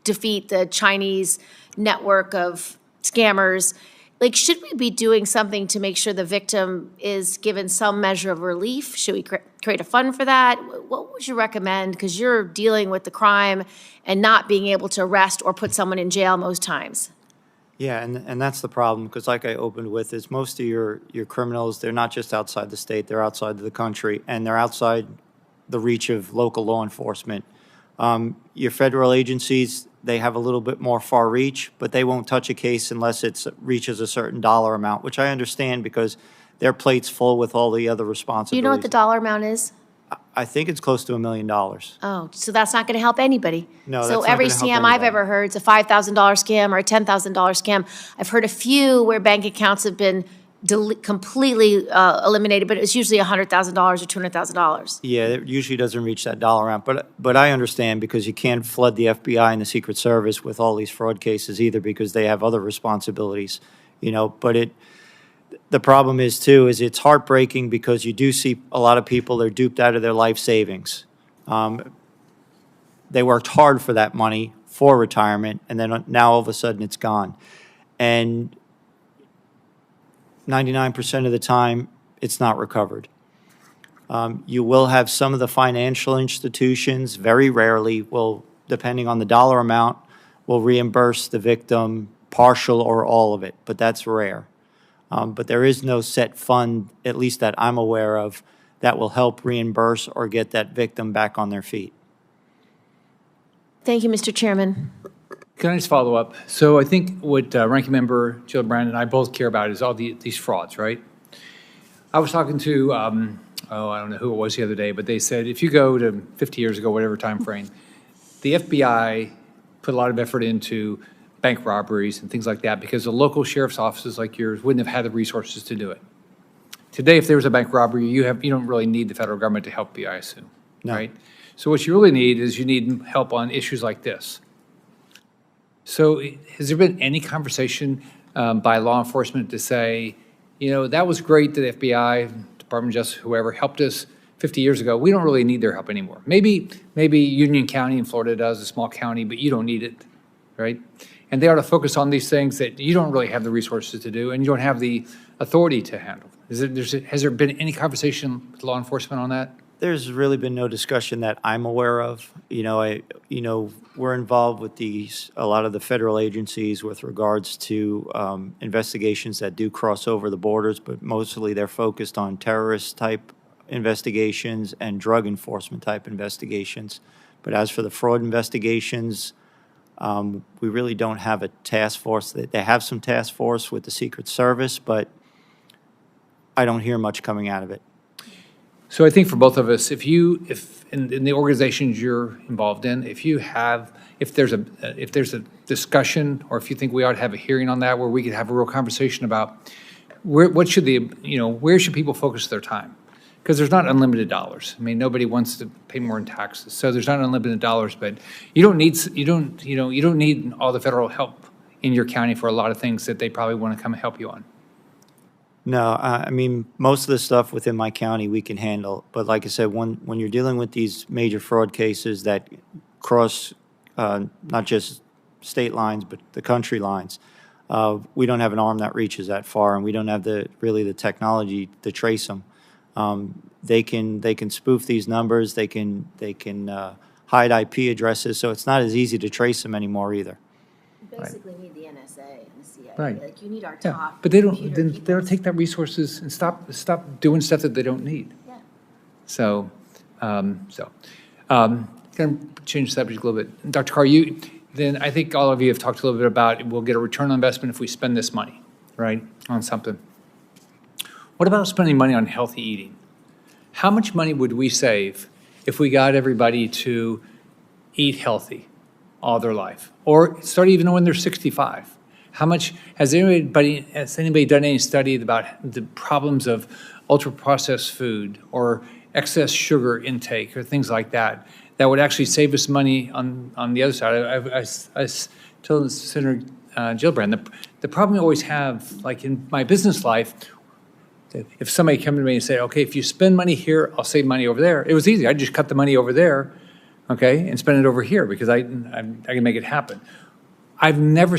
defeat the Chinese network of scammers. Like, should we be doing something to make sure the victim is given some measure of relief? Should we create a fund for that? What would you recommend? Because you're dealing with the crime and not being able to arrest or put someone in jail most times. Yeah, and that's the problem, because like I opened with, is most of your criminals, they're not just outside the state, they're outside the country, and they're outside the reach of local law enforcement. Your federal agencies, they have a little bit more far reach, but they won't touch a case unless it reaches a certain dollar amount, which I understand because their plate's full with all the other responsibilities. Do you know what the dollar amount is? I think it's close to $1 million. Oh, so that's not going to help anybody. No, that's So not every gonna help scam I've anybody. ever heard is a $5,000 scam or a $10,000 scam. I've heard a few where bank accounts have been completely eliminated, but it's usually $100,000 or $200,000. Yeah, it usually doesn't reach that dollar amount, but I understand because you can't flood the FBI and the Secret Service with all these fraud cases either because they have other responsibilities, but the problem is too, is it's heartbreaking because you do see a lot of people, they're duped out of their life savings. They worked hard for that money for retirement, and then now all of a sudden it's gone. And 99% of the time, it's not recovered. You will have some of the financial institutions, very rarely will, depending on the dollar amount, will reimburse the victim partial or all of it, but that's rare. But there is no set fund, at least that I'm aware of, that will help reimburse or get that victim back on their feet. Thank you, Mr. Chairman. Can I just follow up? So I think what Ranking Member Gillibrand and I both care about is all these frauds, right? I was talking to, I don't know who it was the other day, but they said if you go to 50 years ago, whatever time frame, the FBI put a lot of effort into bank robberies and things like that because the local sheriff's offices like yours wouldn't have had the resources to do it. Today, if there was a bank robbery, you don't really need the federal government to help you, I assume, right? So what you really need is you need help on issues like this. So has there been any conversation by law enforcement to say, that was great that the FBI, Department of Justice, whoever, helped us 50 years ago. We don't really need their help anymore. Maybe Union County in Florida does, a small county, but you don't need it, right? And they ought to focus on these things that you don't really have the resources to do and you don't have the authority to handle. Has there been any conversation with law enforcement on that? There's really been no discussion that I'm aware of. We're involved with a lot of the federal agencies with regards to investigations that do cross over the borders, but mostly they're focused on terrorist-type investigations and drug enforcement-type investigations. But as for the fraud investigations, we really don't have a task force. They have some task force with the Secret Service, but I don't hear much coming out of it. So I think for both of us, if in the organizations you're involved in, if there's a discussion, or if you think we ought to have a hearing on that where we could have a real conversation about where should people focus their time? Because there's not unlimited dollars. I mean, nobody wants to pay more in taxes, so there's not unlimited dollars. But you don't need all the federal help in your county for a lot of things that they probably want to come and help you on. No, I mean, most of the stuff within my county we can handle. But like I said, when you're dealing with these major fraud cases that cross not just state lines, but the country lines, we don't have an arm that reaches that far, and we don't have the technology to trace them. They can spoof these numbers. They can hide IP addresses, so it's not as easy to trace them anymore either. You basically need the NSA and the CIA. Right. Like, you need our Yeah, top. but they don't computer take that resources and stop doing stuff that they don't need. Yeah. So, kind of change the subject a little bit. Dr. Carr, then I think all of you have talked a little bit about we'll get a return on investment if we spend this money, right, on something. What about spending money on healthy eating? How much money would we save if we got everybody to eat healthy all their life, or start even when they're 65? How much has anybody done any study about the problems of ultra-processed food or excess sugar intake or things like that that would actually save us money on the other side? I was telling Senator Gillibrand, the problem I always have, like in my business life, if somebody came to me and said, okay, if you spend money here, I'll save money over there. It was easy. I'd just cut the money over there, okay, and spend it over here because I can make it happen. I've never,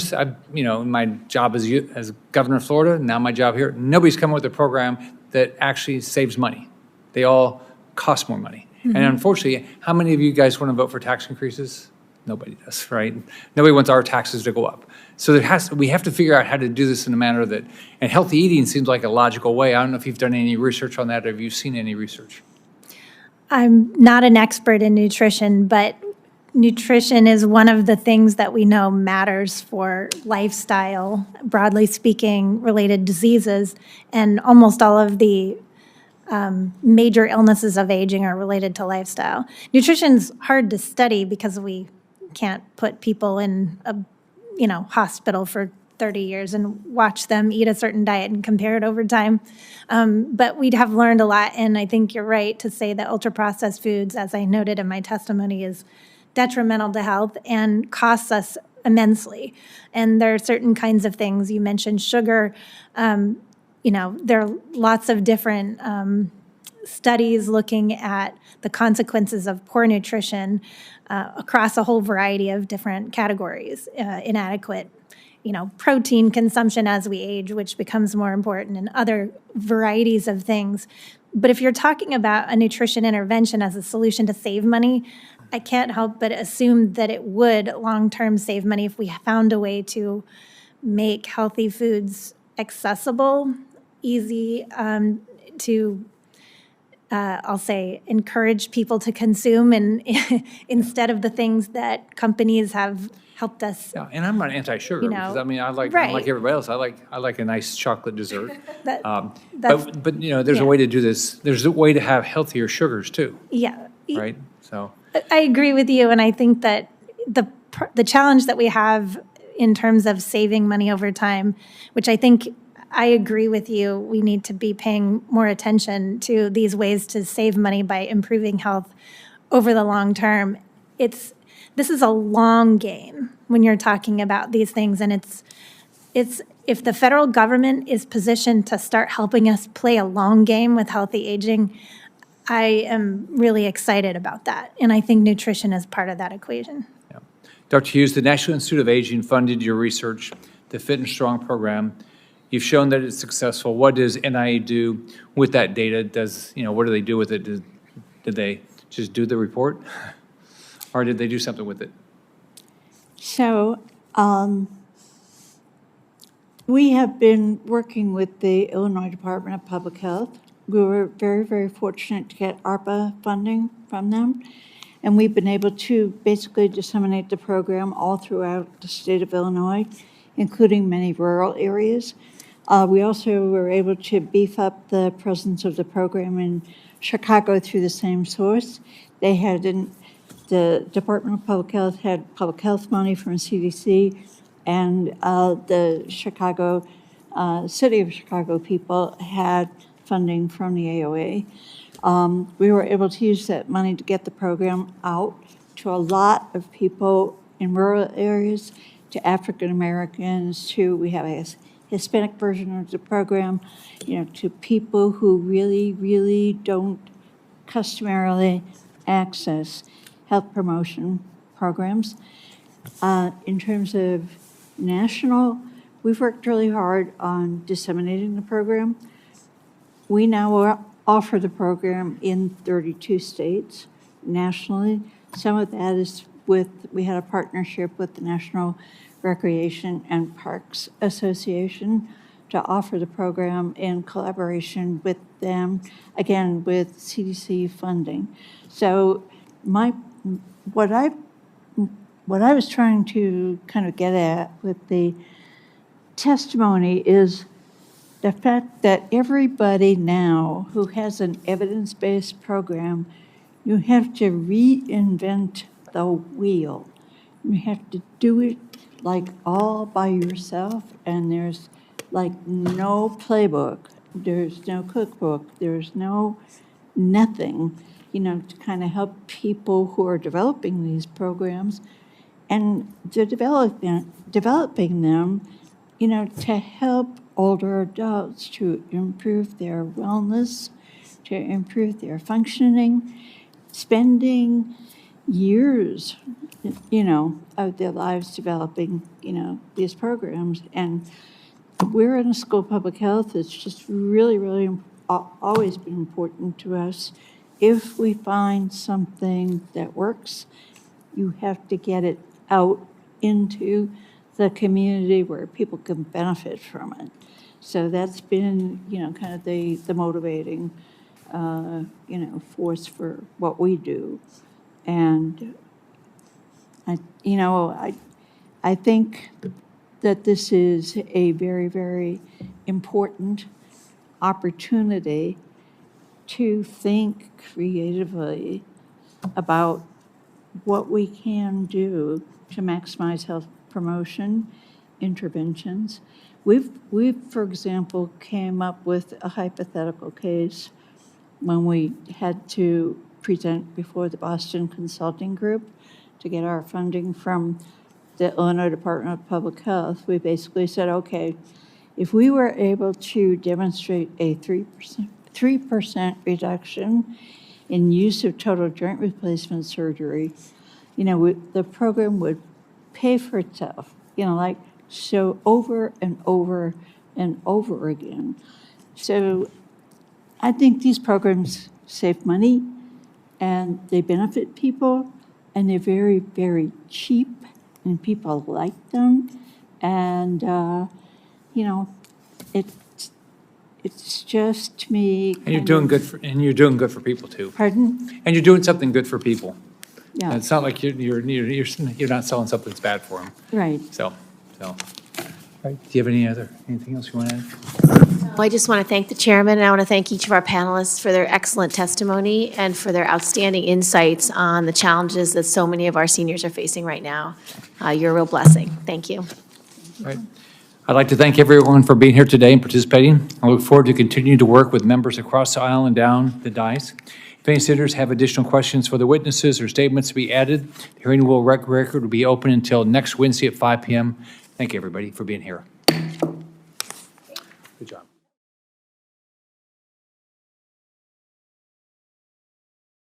my job as governor of Florida, now my job here, nobody's come up with a program that actually saves money. They all cost more money. Mm-hmm. And unfortunately, how many of you guys want to vote for tax increases? Nobody does, right? Nobody wants our taxes to go up. So we have to figure out how to do this in a manner that, and healthy eating seems like a logical way. I don't know if you've done any research on that or if you've seen any research. I'm not an expert in nutrition, but nutrition is one of the things that we know matters for lifestyle, broadly speaking, related diseases, and almost all of the major illnesses of aging are related to lifestyle. Nutrition's hard to study because we can't put people in a hospital for 30 years and watch them eat a certain diet and compare it over time. But we'd have learned a lot, and I think you're right to say that ultra-processed foods, as I noted in my testimony, is detrimental to health and costs us immensely. And there are certain kinds of things. You mentioned sugar. There are lots of different studies looking at the consequences of poor nutrition across a whole variety of different categories. Inadequate, protein consumption as we age, which becomes more important, and other varieties of things. But if you're talking about a nutrition intervention as a solution to save money, I can't help but assume that it would long-term save money if we found a way to make healthy foods accessible, easy to, I'll say, encourage people to consume, and instead of the things that companies have helped us. Yeah, and I'm not anti-sugar because I like everybody else. I like a nice chocolate dessert. But there's a way to do this. There's a way to have healthier sugars too. Yeah. Right. So I agree with you, and I think that the challenge that we have in terms of saving money over time, which I think I agree with you, we need to be paying more attention to these ways to save money by improving health over the long term. This is a long game when you're talking about these things, and it's if the federal government is positioned to start helping us play a long game with healthy aging, I am really excited about that, and I think nutrition is part of that equation. Yeah. Dr. Hughes, the National Institute of Aging funded your research, the Fit and Strong program. You've shown that it's successful. What does NIA do with that data? What do they do with it? Did they just do the report? Or did they do something with it? So, we have been working with the Illinois Department of Public Health. We were very, very fortunate to get ARPA funding from them. And we've been able to basically disseminate the program all throughout the state of Illinois, including many rural areas. We also were able to beef up the presence of the program in Chicago through the same source. The Department of Public Health had public health money from CDC, and the City of Chicago people had funding from the AOA. We were able to use that money to get the program out to a lot of people in rural areas, to African Americans, we have a Hispanic version of the program, to people who really, really don't customarily access health promotion programs. In terms of national, we've worked really hard on disseminating the program. We now offer the program in 32 states nationally. Some of that is we had a partnership with the National Recreation and Parks Association to offer the program in collaboration with them, again, with CDC funding. So what I was trying to kind of get at with the testimony is the fact that everybody now who has an evidence-based program, you have to reinvent the wheel. You have to do it like all by yourself, and there's like no playbook, there's no cookbook, there's nothing, to kind of help people who are developing these programs, and they're developing them, to help older adults to improve their wellness, to improve their functioning, spending years, of their lives developing, these programs. And we're in a school of public health. It's just really, really always been important to us. If we find something that works, you have to get it out into the community where people can benefit from it. So that's been, kind of the motivating, force for what we do. And I think that this is a very, very important opportunity to think creatively about what we can do to maximize health promotion interventions. We've, for example, came up with a hypothetical case when we had to present before the Boston Consulting Group to get our funding from the Illinois Department of Public Health. We basically said, okay, if we were able to demonstrate a 3% reduction in use of total joint replacement surgery, the program would pay for itself, so over and over and over again. So I think these programs save money and they benefit people, and they're very, very cheap, and people like them. And, it's just, to me. And you're doing good for people too. Pardon? And you're doing something good for people. Yeah. And it's not like you're not selling something that's bad for them. Right. So. Right. Do you have anything else you want to add? I just want to thank the chairman, and I want to thank each of our panelists for their excellent testimony and for their outstanding insights on the challenges that so many of our seniors are facing right now. You're a real blessing. Thank you. Right. I'd like to thank everyone for being here today and participating. I look forward to continuing to work with members across the aisle and down the dais. If any senators have additional questions for the witnesses or statements to be added, the hearing record will be open until next Wednesday at 5 p.m. Thank you, everybody, for being here. Good job.